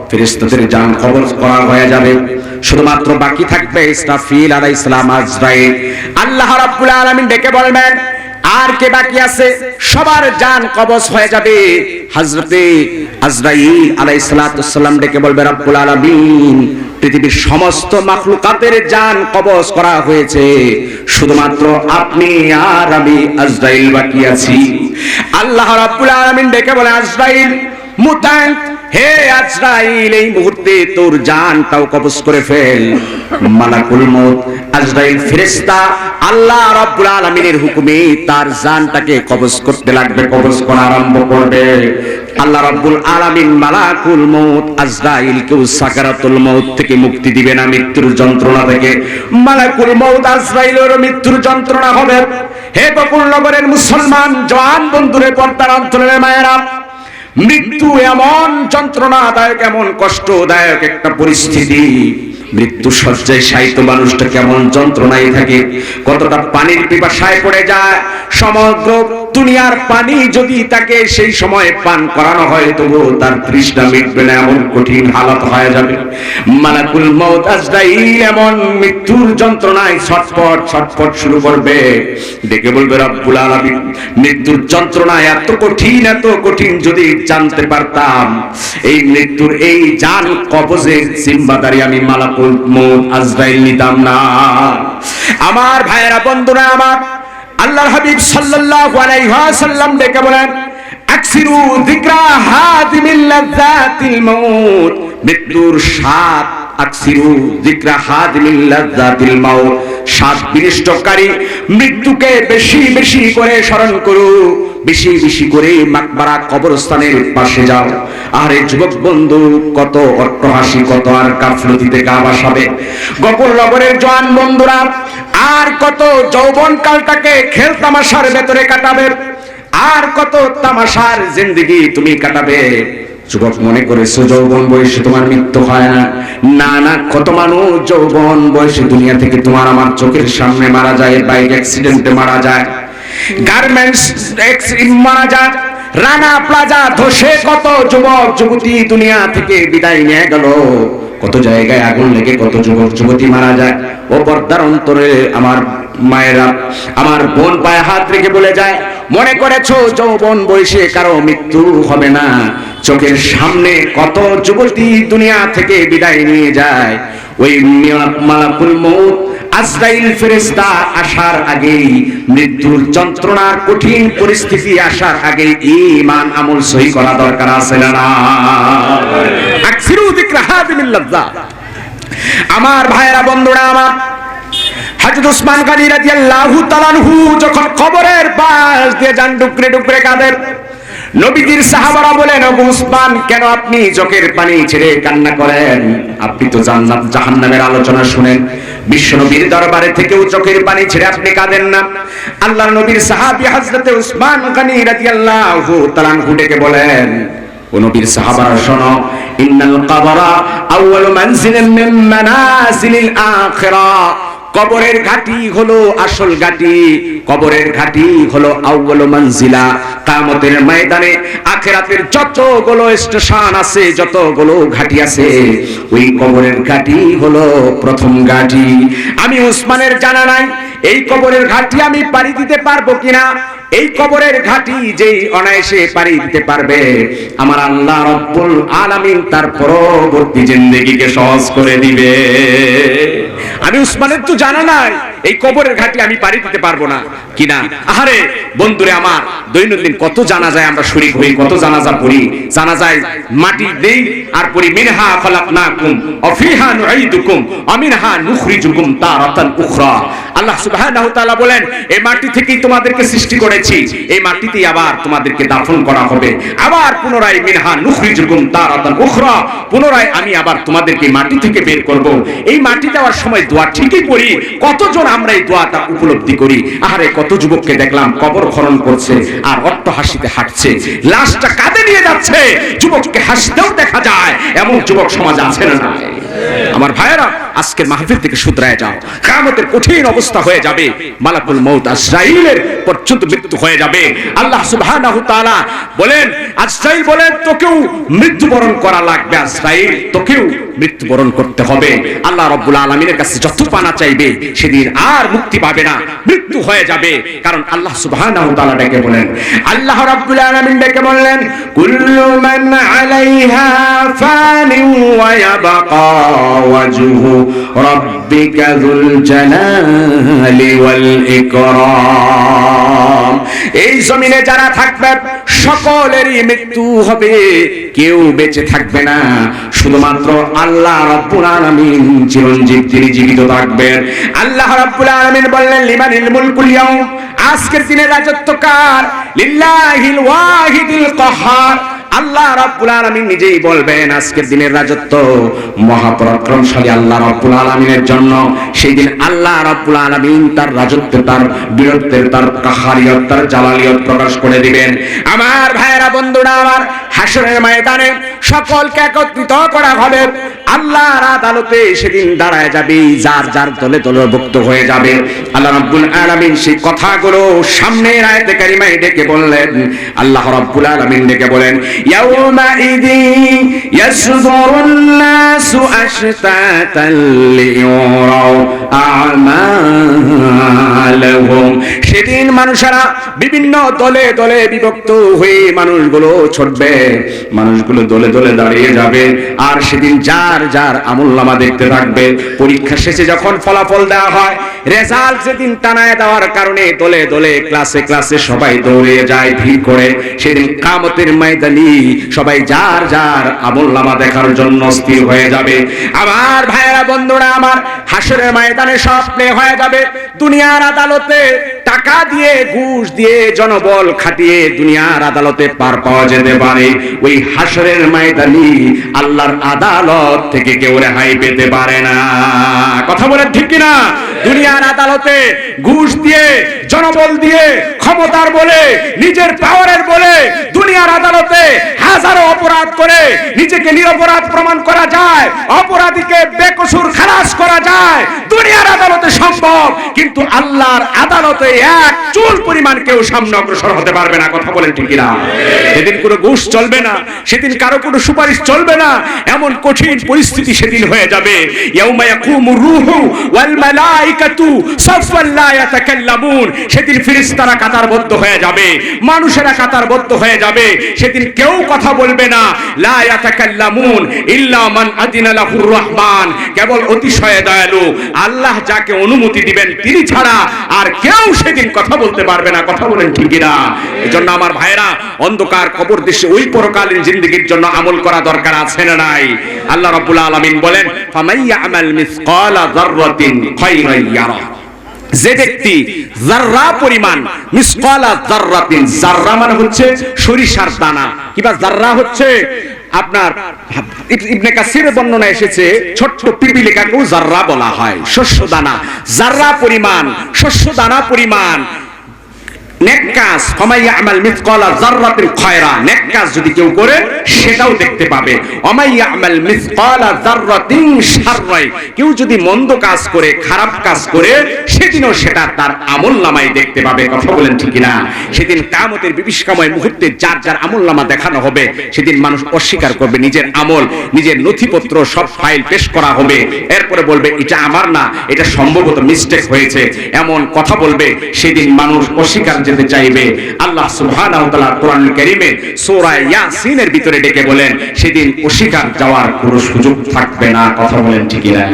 ফেরেশতাদের জান কবজ করা হয়ে যাবে, শুধুমাত্র বাকি থাকবে ইসরাফিল আলাইহিস সালাম, আজরাইল। আল্লাহ রাব্বুল আলামিন ডেকে বলবেন, আর কে বাকি আছে? সবার জান কবজ হয়ে যাবে। হযরতে আজরাইল আলাইহিস সালাতু ওয়াসসালাম ডেকে বলবে, রব্বুল আলামিন, পৃথিবীর সমস্ত মাখলুকাতের জান কবজ করা হয়েছে, শুধুমাত্র আপনি আর আমি আজরাইল বাকি আছি। আল্লাহ রাব্বুল আলামিন ডেকে বলে, আজরাইল, মুতান, হে আজরাইল, এই মুহূর্তে তোর জানটাও কবজ করে ফেল। মালাকুল মউত আজরাইল ফেরেশতা আল্লাহ রাব্বুল আলামিনের হুকুমে তার জানটাকে কবজ করতে লাগবে, কবজ করা আরম্ভ করবে। আল্লাহ রাব্বুল আলামিন মালাকুল মউত আজরাইলকে সাকারাতুল মউত থেকে মুক্তি দিবেন না, মৃত্যুর যন্ত্রণা থেকে। মালাকুল মউত আজরাইলের মৃত্যুর যন্ত্রণা হবে। হে বকুল নগরের মুসলমান জওয়ান বন্ধুরে, পর্দার অন্তরের মায়েরা, মৃত্যু এমন যন্ত্রণাদায়ক, এমন কষ্টদায়ক একটা পরিস্থিতি। মৃত্যু শয্যায় শায়িত মানুষটা কেমন যন্ত্রণায় থাকে, কতটা পানির পিপাসায় পড়ে যায়। সমগ্র দুনিয়ার পানি যদি তাকে সেই সময় পান করানো হয়, তবুও তার তৃষ্ণা মিটবে না, এমন কঠিন হালত হয়ে যাবে। মালাকুল মউত আজরাইল এমন মৃত্যুর যন্ত্রণায় ছটফট ছটফট শুরু করবে, ডেকে বলবে, রব্বুল আলামিন, মৃত্যুর যন্ত্রণা এত কঠিন, যদি জানতে পারতাম এই মৃত্যুর এই জান কবজের জিম্মাদারি আমি মালাকুল মউত আজরাইল নিতাম না। আমার ভাইয়েরা, বন্ধুরা আমার, আল্লাহর হাবিব সাল্লাল্লাহু আলাইহি ওয়াসাল্লাম ডেকে বলেন, আকসিরু যিকরা হাদিমিল লাযাতিল মাউত, মৃত্যুর স্বাদ, আকসিরু যিকরা হাদিমিল লাযাতিল মাউত, স্বাদ বিনষ্টকারী মৃত্যুকে বেশি বেশি করে স্মরণ করো, বেশি বেশি করে মাকবারা কবরস্থানের পাশে যাও। আরে যুবক বন্ধু, কত অট্টহাসি, কত আর গাফলতিতে গা ভাসাবে গোকুল নগরের জওয়ান বন্ধুরা, আর কত যৌবন কালটাকে খেল তামাশার ভেতরে কাটাবে, আর কত তামাশার জিন্দেগি তুমি কাটাবে। যুবক মনে করেছো যৌবন বয়সে তোমার মৃত্যু হয় না? না না, কত মানুষ যৌবন বয়সে দুনিয়া থেকে তোমার আমার চোখের সামনে মারা যায়, বাইক অ্যাক্সিডেন্টে মারা যায়, গার্মেন্টস মারা যায়, রানা প্লাজা ধসে কত যুবক যুবতী দুনিয়া থেকে বিদায় নিয়ে গেল। কত জায়গায় আগুন লেগে কত যুবক যুবতী মারা যায়। ও পর্দার অন্তরে আমার মায়েরা, আমার বোন পায়ে হাত রেখে বলে যায়, মনে করেছো যৌবন বয়সে কারো মৃত্যু হবে না? চোখের সামনে কত যুবতী দুনিয়া থেকে বিদায় নিয়ে যায়। ওই মালাকুল মউত আজরাইল ফেরেশতা আসার আগেই, মৃত্যুর যন্ত্রণার কঠিন পরিস্থিতি আসার আগে ঈমান আমল সহি করা দরকার আছে না? আকসিরু যিকরা হাদিমিল লাযযাত। আমার ভাইয়েরা, বন্ধুরা আমার, হযরত ওসমান গনি রাদিয়াল্লাহু তাআলা আনহু যখন কবরের পাশ দিয়ে যান, ডুকরে ডুকরে কাঁদেন। নবীজির সাহাবারা বলেন, ওগো ওসমান, কেন আপনি চোখের পানি ছেড়ে কান্না করেন? আপনি তো জান্নাত জাহান্নামের আলোচনা শুনেন, বিশ্ব নবীর দরবারে থেকেও চোখের পানি ছেড়ে আপনি কাঁদেন না। আল্লাহর নবীর সাহাবী হযরত ওসমান গনি রাদিয়াল্লাহু তাআলা আনহু ডেকে বলেন, ও নবীর সাহাবারা শোনো, ইন্নাল কবরা আউয়ালু মানজিলিন মিন মানাজিলিল আখিরাহ, কবরের ঘাটি হলো আসল ঘাটি, কবরের ঘাটি হলো আউয়ালু মানজিলা। কিয়ামতের ময়দানে আখিরাতের যতগুলো স্টেশন আছে, যতগুলো ঘাটি আছে, ওই কবরের ঘাটি হলো প্রথম ঘাটি। আমি ওসমানের জানা নাই এই কবরের ঘাটি আমি পাড়ি দিতে পারবো কিনা। এই কবরের ঘাটি যেই অনায়াসে পাড়ি দিতে পারবে, আমার আল্লাহ রব্বুল আলামিন তার পরবর্তী জিন্দেগিকে সহজ করে দিবে। আমি উসমানের তো জানা নাই এই কবরের ঘাটি আমি পাড়ি দিতে পারবো না কিনা। আহারে বন্ধুরে আমার, দৈনন্দিন কত জানাজায় আমরা শরীক হই, কত জানাজা পড়ি। জানাজায় মাটি দেই আর পড়ি মিনহা খালাকনাকুম ওয়া ফিহা নুঈদুকুম ওয়া মিনহা নুখরিজুকুম তারাতান উখরা। আল্লাহ সুবহানাহু ওয়া তাআলা বলেন, এই মাটি থেকেই তোমাদেরকে সৃষ্টি করেছি, এই মাটিতেই আবার তোমাদেরকে দাফন করা হবে, আবার পুনরায় মিনহা নুখরিজুকুম তারাতান উখরা, পুনরায় আমি আবার তোমাদেরকে মাটি থেকে বের করব। এই মাটি দেওয়ার সময় দোয়া ঠিকই পড়ি, কতজন আমরা এই দোয়াটা উপলব্ধি করি? আরে কত যুবককে দেখলাম কবর খনন করছে আর অট্ট হাসিতে হাঁটছে, লাশটা কাঁধে নিয়ে যাচ্ছে, যুবককে হাসতেও দেখা যায়। এমন যুবক সমাজ আছে না? আমার ভাইয়েরা, আজকের মাহফিল থেকে শুধরায় যাও। কিয়ামতের কঠিন অবস্থা হয়ে যাবে, মালাকুল মউত আজরাইলের পর্যন্ত মৃত্যু হয়ে যাবে। আল্লাহ সুবহানাহু ওয়া তাআলা বলেন, আজরাইল বলেন তোকেও মৃত্যুবরণ করা লাগবে, আজরাইল তোকেও মৃত্যুবরণ করতে হবে। আল্লাহ রাব্বুল আলামিনের কাছে যত পানা চাইবে সেদিন আর মুক্তি পাবে না, মৃত্যু হয়ে যাবে। কারণ আল্লাহ সুবহানাহু ওয়া তাআলা ডেকে বলেন, আল্লাহ রাব্বুল আলামিন ডেকে বললেন, কুল্লু মান আলাইহা ফানিন ওয়া ইয়াবকা ওয়াজহু রাব্বিকা যুল জালালি ওয়াল ইকরাম। এই জমিনে যারা থাকবে সকলেরই মৃত্যু হবে, কেউ বেঁচে থাকবে না, শুধুমাত্র আল্লাহ রাব্বুল আলামিন চিরঞ্জীব, তিনি জীবিত থাকবেন। আল্লাহ রাব্বুল আলামিন বললেন, লিমানিল মুলকুল ইয়াউম, আজকের দিনে রাজত্ব কার? লিল্লাহিল ওয়াহিদিল কাহ্হার। আল্লাহ রাব্বুল আলামিন নিজেই বলবেন আজকের দিনের রাজত্ব মহাপরাক্রমশালী আল্লাহ রাব্বুল আলামিনের জন্য। সেই দিন আল্লাহ রাব্বুল আলামিন তার রাজত্ব, তার বীরত্বের, তার কাহারিয়ত, তার জালালিয়ত প্রকাশ করে দিবেন। আমার ভাইয়েরা, বন্ধুরা আমার, হাসরের ময়দানে সকলকে একত্রিত করা হবে, আল্লাহর আদালতে সেদিন দাঁড়ায় যাবে, যার যার দলে দলভুক্ত হয়ে যাবে। আল্লাহ রাব্বুল আলামিন সেই কথাগুলো সামনের আয়াতে কারিমায় ডেকে বললেন। আল্লাহ রাব্বুল আলামিন ডেকে বলেন, ইয়াউমাইযি ইয়াসদুরুন নাসু আশতাতান লিইউরাউ আমালাহুম। সেদিন মানুষেরা বিভিন্ন দলে দলে বিভক্ত হয়ে মানুষগুলো ছুটবে, মানুষগুলো দলে দলে দাঁড়িয়ে যাবে, আর সেদিন যার যার আমলনামা দেখতে থাকবে। পরীক্ষা শেষে যখন ফলাফল দেওয়া হয়, রেজাল্ট যেদিন টানায় দেওয়ার কারণে দলে দলে ক্লাসে ক্লাসে সবাই দৌড়ে যায় ভিড় করে, সেদিন কিয়ামতের ময়দানে সবাই যার যার আমলনামা দেখার জন্য স্থির হয়ে যাবে। আমার ভাইয়েরা, বন্ধুরা আমার, হাসরের ময়দানে সব প্লে হয়ে যাবে। দুনিয়ার আদালতে টাকা দিয়ে, ঘুষ দিয়ে, জনবল খাটিয়ে দুনিয়ার আদালতে পার পাওয়া যেতে পারে, ওই হাসরের ময়দানে আল্লাহর আদালত থেকে কেউ রেহাই পেতে পারে না। কথা বলেন ঠিক কিনা? দুনিয়ার আদালতে ঘুষ দিয়ে, জনবল দিয়ে, ক্ষমতার বলে, নিজের পাওয়ারের বলে দুনিয়ার আদালতে হাজারো অপরাধ করে নিজেকে নিরপরাধ প্রমাণ করা যায়, অপরাধীকে বেকসুর খালাস করা যায়, দুনিয়ার আদালতে সম্ভব। কিন্তু আল্লাহর আদালতে এক চুল পরিমাণ কেউ সামনে অগ্রসর হতে পারবে না। কথা বলেন ঠিক কিনা? সেদিন কোনো ঘুষ চলবে না, সেদিন কারো কোনো সুপারিশ চলবে না, এমন কঠিন পরিস্থিতি সেদিন হয়ে যাবে। ইয়াউমা ইয়াকুমুর রূহু ওয়াল মালাইকাতু সাফফান লা ইয়াতাকাল্লামুন। সেদিন ফেরেশতারা কাতারবদ্ধ হয়ে যাবে, মানুষেরা কাতারবদ্ধ হয়ে যাবে, সেদিন কেউ কথা বলবে না। লা ইয়াতাকাল্লামুন ইল্লা মান আদিনা লাহুর রহমান, কেবল অতিশয় দয়ালু আল্লাহ যাকে অনুমতি দিবেন তিনি ছাড়া আর কেউ সেদিন কথা বলতে পারবে না। কথা বলেন ঠিক কিনা? এজন্য আমার ভাইরা, অন্ধকার কবর দেশে ওই পরকালীন জিন্দেগীর জন্য আমল করা দরকার আছে না নাই? আল্লাহ রাব্বুল আলামিন বলেন, ফামাইয়ামাল মিসকালা যাররাতিন খায়রান ইয়ারা। যে ব্যক্তি যাররা পরিমাণ, মিসকালা যাররাতিন, যাররা মানে হচ্ছে সরিষার দানা, কিবা যাররা হচ্ছে আপনার ইবনে কাসিরের বর্ণনা এসেছে ছোট্ট পিপিলিকাকেও যাররা বলা হয়, শস্য দানা। যাররা পরিমাণ, শস্য দানা পরিমাণ নেক কাজ, ফামাইয়ামাল মিসকালা যাররাতিন খায়রা, নেক কাজ যদি কেউ করে সেটাও দেখতে পাবে। ওমাইয়ামাল মিসকালা যাররাতিন শাররাই, কেউ যদি মন্দ কাজ করে, খারাপ কাজ করে, সেদিনও সেটা তার আমলনামায় দেখতে পাবে। কথা বলেন ঠিক কিনা? সেদিন কিয়ামতের বিভীষিকাময় মুহূর্তে যার যার আমলনামা দেখানো হবে, সেদিন মানুষ অস্বীকার করবে নিজের আমল, নিজের নথিপত্র সব ফাইল পেশ করা হবে, এরপরে বলবে এটা আমার না, এটা সম্ভবত মিস্টেক হয়েছে, এমন কথা বলবে। সেদিন মানুষ অস্বীকার যে যেতে চাইবে, আল্লাহ সুবহানাহু ওয়া তাআলা কোরআনুল কারীমে সূরা ইয়াসিনের ভিতরে ডেকে বলেন সেদিন অস্বীকার যাওয়ার কোনো সুযোগ থাকবে না। কথা বলেন ঠিক না?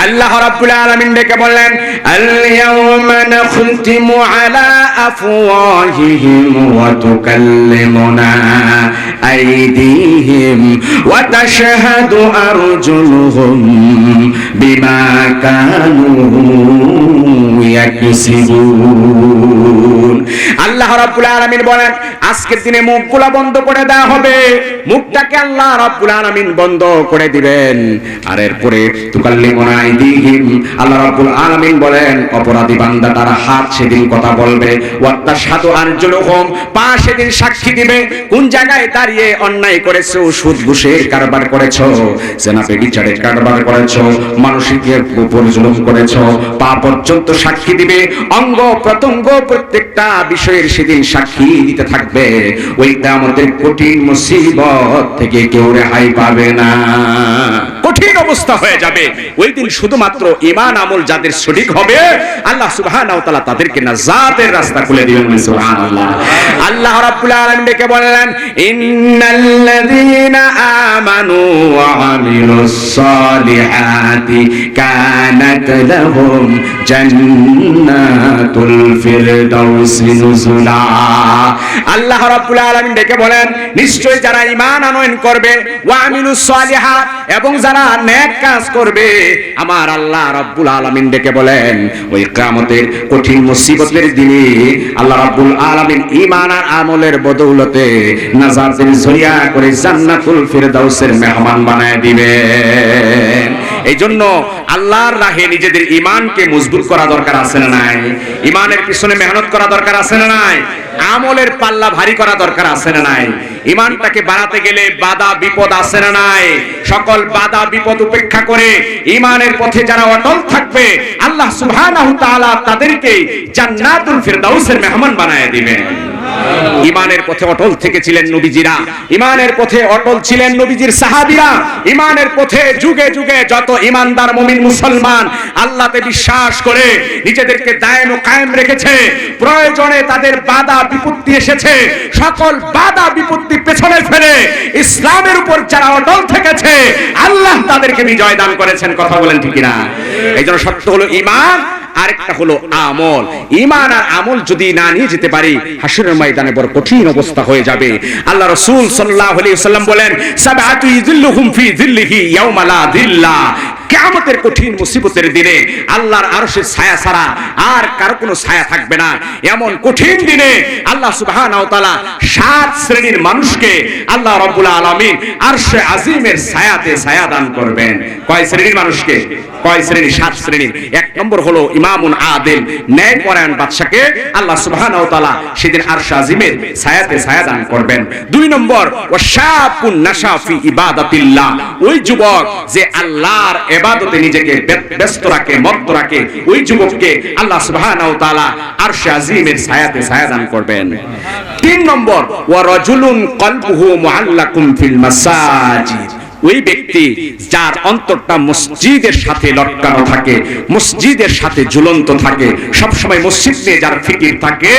আল্লাহ রাব্বুল আলামিন ডেকে বললেন আল ইয়াওমা নাখতিমু আলা আফওয়াহিহিম ওয়া তুকাল্লিমুনা আইদিহিম ওয়া তাশহাদু আরজুলুহুম বিমা কানু ইয়াকসিবুন। আল্লাহ রাব্বুল আলামিন বলেন আজকের দিনে মুখগুলো বন্ধ করে দেওয়া হবে, মুখটাকে আল্লাহ রাব্বুল আলামিন বন্ধ করে দিবেন। আর এরপরে তুকাল্লিমুনা আইদিহিম, আল্লাহ রাব্বুল আলামিন বলেন অপরাধী বান্দা তারা হাত সেদিন কথা বলবে, ওয়া তাশহাদু আরজুলুহুম, পা সেদিন সাক্ষী দিবে কোন জায়গায় দাঁড়িয়ে অন্যায় করেছো, সুদ ঘুষের কারবার করেছো, জেনা ব্যভিচারের কারবার করেছো, মানুষের উপর জুলুম করেছো, পা পর্যন্ত সাক্ষী দিবে, অঙ্গ প্রত্যঙ্গ প্রত্যেকটা বিষয়ের সেদিন সাক্ষী দিতে থাকবে। ওই কিয়ামতের কঠিন মুসিবত থেকে কেউ রেহাই পাবে না, কঠিন অবস্থা হয়ে যাবে। ওই দিন শুধুমাত্র ঈমান আমল যাদের সঠিক হবে আল্লাহ সুবহানাহু ওয়া তাআলা তাদেরকে নাজাতের রাস্তা খুলে দিবেন। সুবহানাল্লাহ। আল্লাহ রাব্বুল আলামিন ডেকে বললেন ইন্নাল্লাযীনা আমানু ওয়া আমিলুস সালিহাতি কানাত লাহুম জান্নাতুল ফিরদাউসি নুজুলা। আল্লাহ রাব্বুল আলামিন ডেকে বলেন নিশ্চয়ই যারা ঈমান আনয়ন করবে ওয়া আমিলুস সালিহাত, এবং যারা নেক কাজ করবে, আমার আল্লাহ রাব্বুল আলামিন ডেকে বলেন ওই কিয়ামতের কঠিন মুসিবতের দিনে আল্লাহ রাব্বুল আলামিন ঈমান আর আমলের বদৌলতে নাজাতের জরিয়া করে জান্নাতুল ফিরদাউসের মেহমান বানায় দিবেন। এই জন্য আল্লাহর রাহে নিজেদের ঈমানকে মজবুত করা দরকার আছে না নাই? ঈমানের পিছনে মেহনত করা দরকার আছে না নাই? আমলের পাল্লা ভারী করা দরকার আছে না নাই? ঈমানটাকে বাড়াতে গেলে বাধা বিপদ আছে না নাই? সকল বাধা বিপদ উপেক্ষা করে ঈমানের পথে যারা অটল থাকবে আল্লাহ সুবহানাহু ওয়া তাআলা তাদেরকে জান্নাতুল ফিরদাউসের মেহমান বানায় দিবেন। ঈমানের পথে অটল থেকেছিলেন নবীজিরা, ঈমানের পথে অটল ছিলেন নবীজির সাহাবীরা, ঈমানের পথে যুগে যুগে যত ঈমানদার মুমিন মুসলমান আল্লাহতে বিশ্বাস করে নিজেদেরকে দায়েম ও কায়েম রেখেছে, প্রয়োজনে তাদের বাধা বিপত্তি এসেছে, সকল বাধা বিপত্তি পেছনে ফেলে ইসলামের উপর যারা অটল থেকেছে আল্লাহ তাদেরকে বিজয় দান করেছেন। কথা বলেন ঠিক না? এইজন্য সত্য হলো ঈমান, আরেকটা হলো আমল। ঈমান আর আমল যদি না নিয়ে যেতে পারি হাসরের ময়দানে বড় কঠিন অবস্থা হয়ে যাবে। আল্লাহ রাসূল সাল্লাল্লাহু আলাইহি ওয়াসাল্লাম বলেন সাবআতু ইযিল্লুহুম ফি যিল্লিহি ইয়াওমা লা যিল্লা। কিয়ামতের কঠিন মুসিবতের দিনে আল্লাহর আরশের ছায়া ছাড়া আর কারো কোনো ছায়া থাকবে না। এমন কঠিন দিনে আল্লাহ সুবহানাহু ওয়া তাআলা 7 শ্রেণীর মানুষকে আল্লাহ রাব্বুল আলামিন আরশে আজিমের ছায়াতে ছায়া দান করবেন। কয় শ্রেণীর মানুষকে? কয় শ্রেণী? 7 শ্রেণীর। এক নম্বর হলো ইমামুন আদিল, ন্যায়পরায়ণ বাদশাকে আল্লাহ সুবহানাহু ওয়া তাআলা সেদিন আরশে আজিমের ছায়াতে ছায়া দান করবেন। 2 নম্বর ওয়াশাবুন নাশা ফি ইবাদাতিল্লাহ, ওই যুবক যে আল্লাহর ইবাদতে নিজেকে ব্যস্ত রাখে, মত্ত রাখে, ওই যুবককে আল্লাহ সুবহানাহু ওয়া তাআলা আরশে আজিমের ছায়াতে ছায়া দান করবেন। 3 নম্বর ওয়া রাজুলুন কলবুহু মুআল্লাকুম ফিল মাসাজিদ, ওই ব্যক্তি যার অন্তরটা মসজিদের সাথে লটকানো থাকে, মসজিদের সাথে ঝুলন্ত থাকে, সব সময় মসজিদ নিয়ে যার ফিকির থাকে,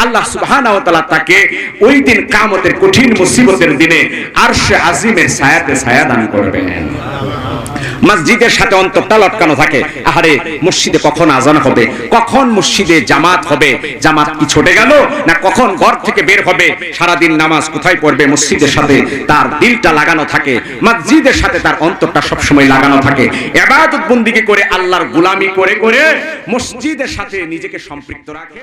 আল্লাহ সুবহানাহু ওয়া তাআলা তাকে ওই দিন কিয়ামতের কঠিন মুসিবতের দিনে আরশে আজিমের ছায়াতে ছায়া দান করবেন। মসজিদের সাথে অন্তরটা লটকানো থাকে, আহারে মসজিদে কখন আজান হবে, কখন মসজিদে জামাত হবে, জামাত কি ছুটে গেল না কখন ঘর থেকে বের হবে, সারাদিন নামাজ কোথায় পড়বে, মসজিদের সাথে তার দিলটা লাগানো থাকে, মসজিদের সাথে তার অন্তরটা সবসময় লাগানো থাকে, ইবাদত বন্দেগী করে আল্লাহর গোলামি করে করে মসজিদের সাথে নিজেকে সম্পৃক্ত রাখে।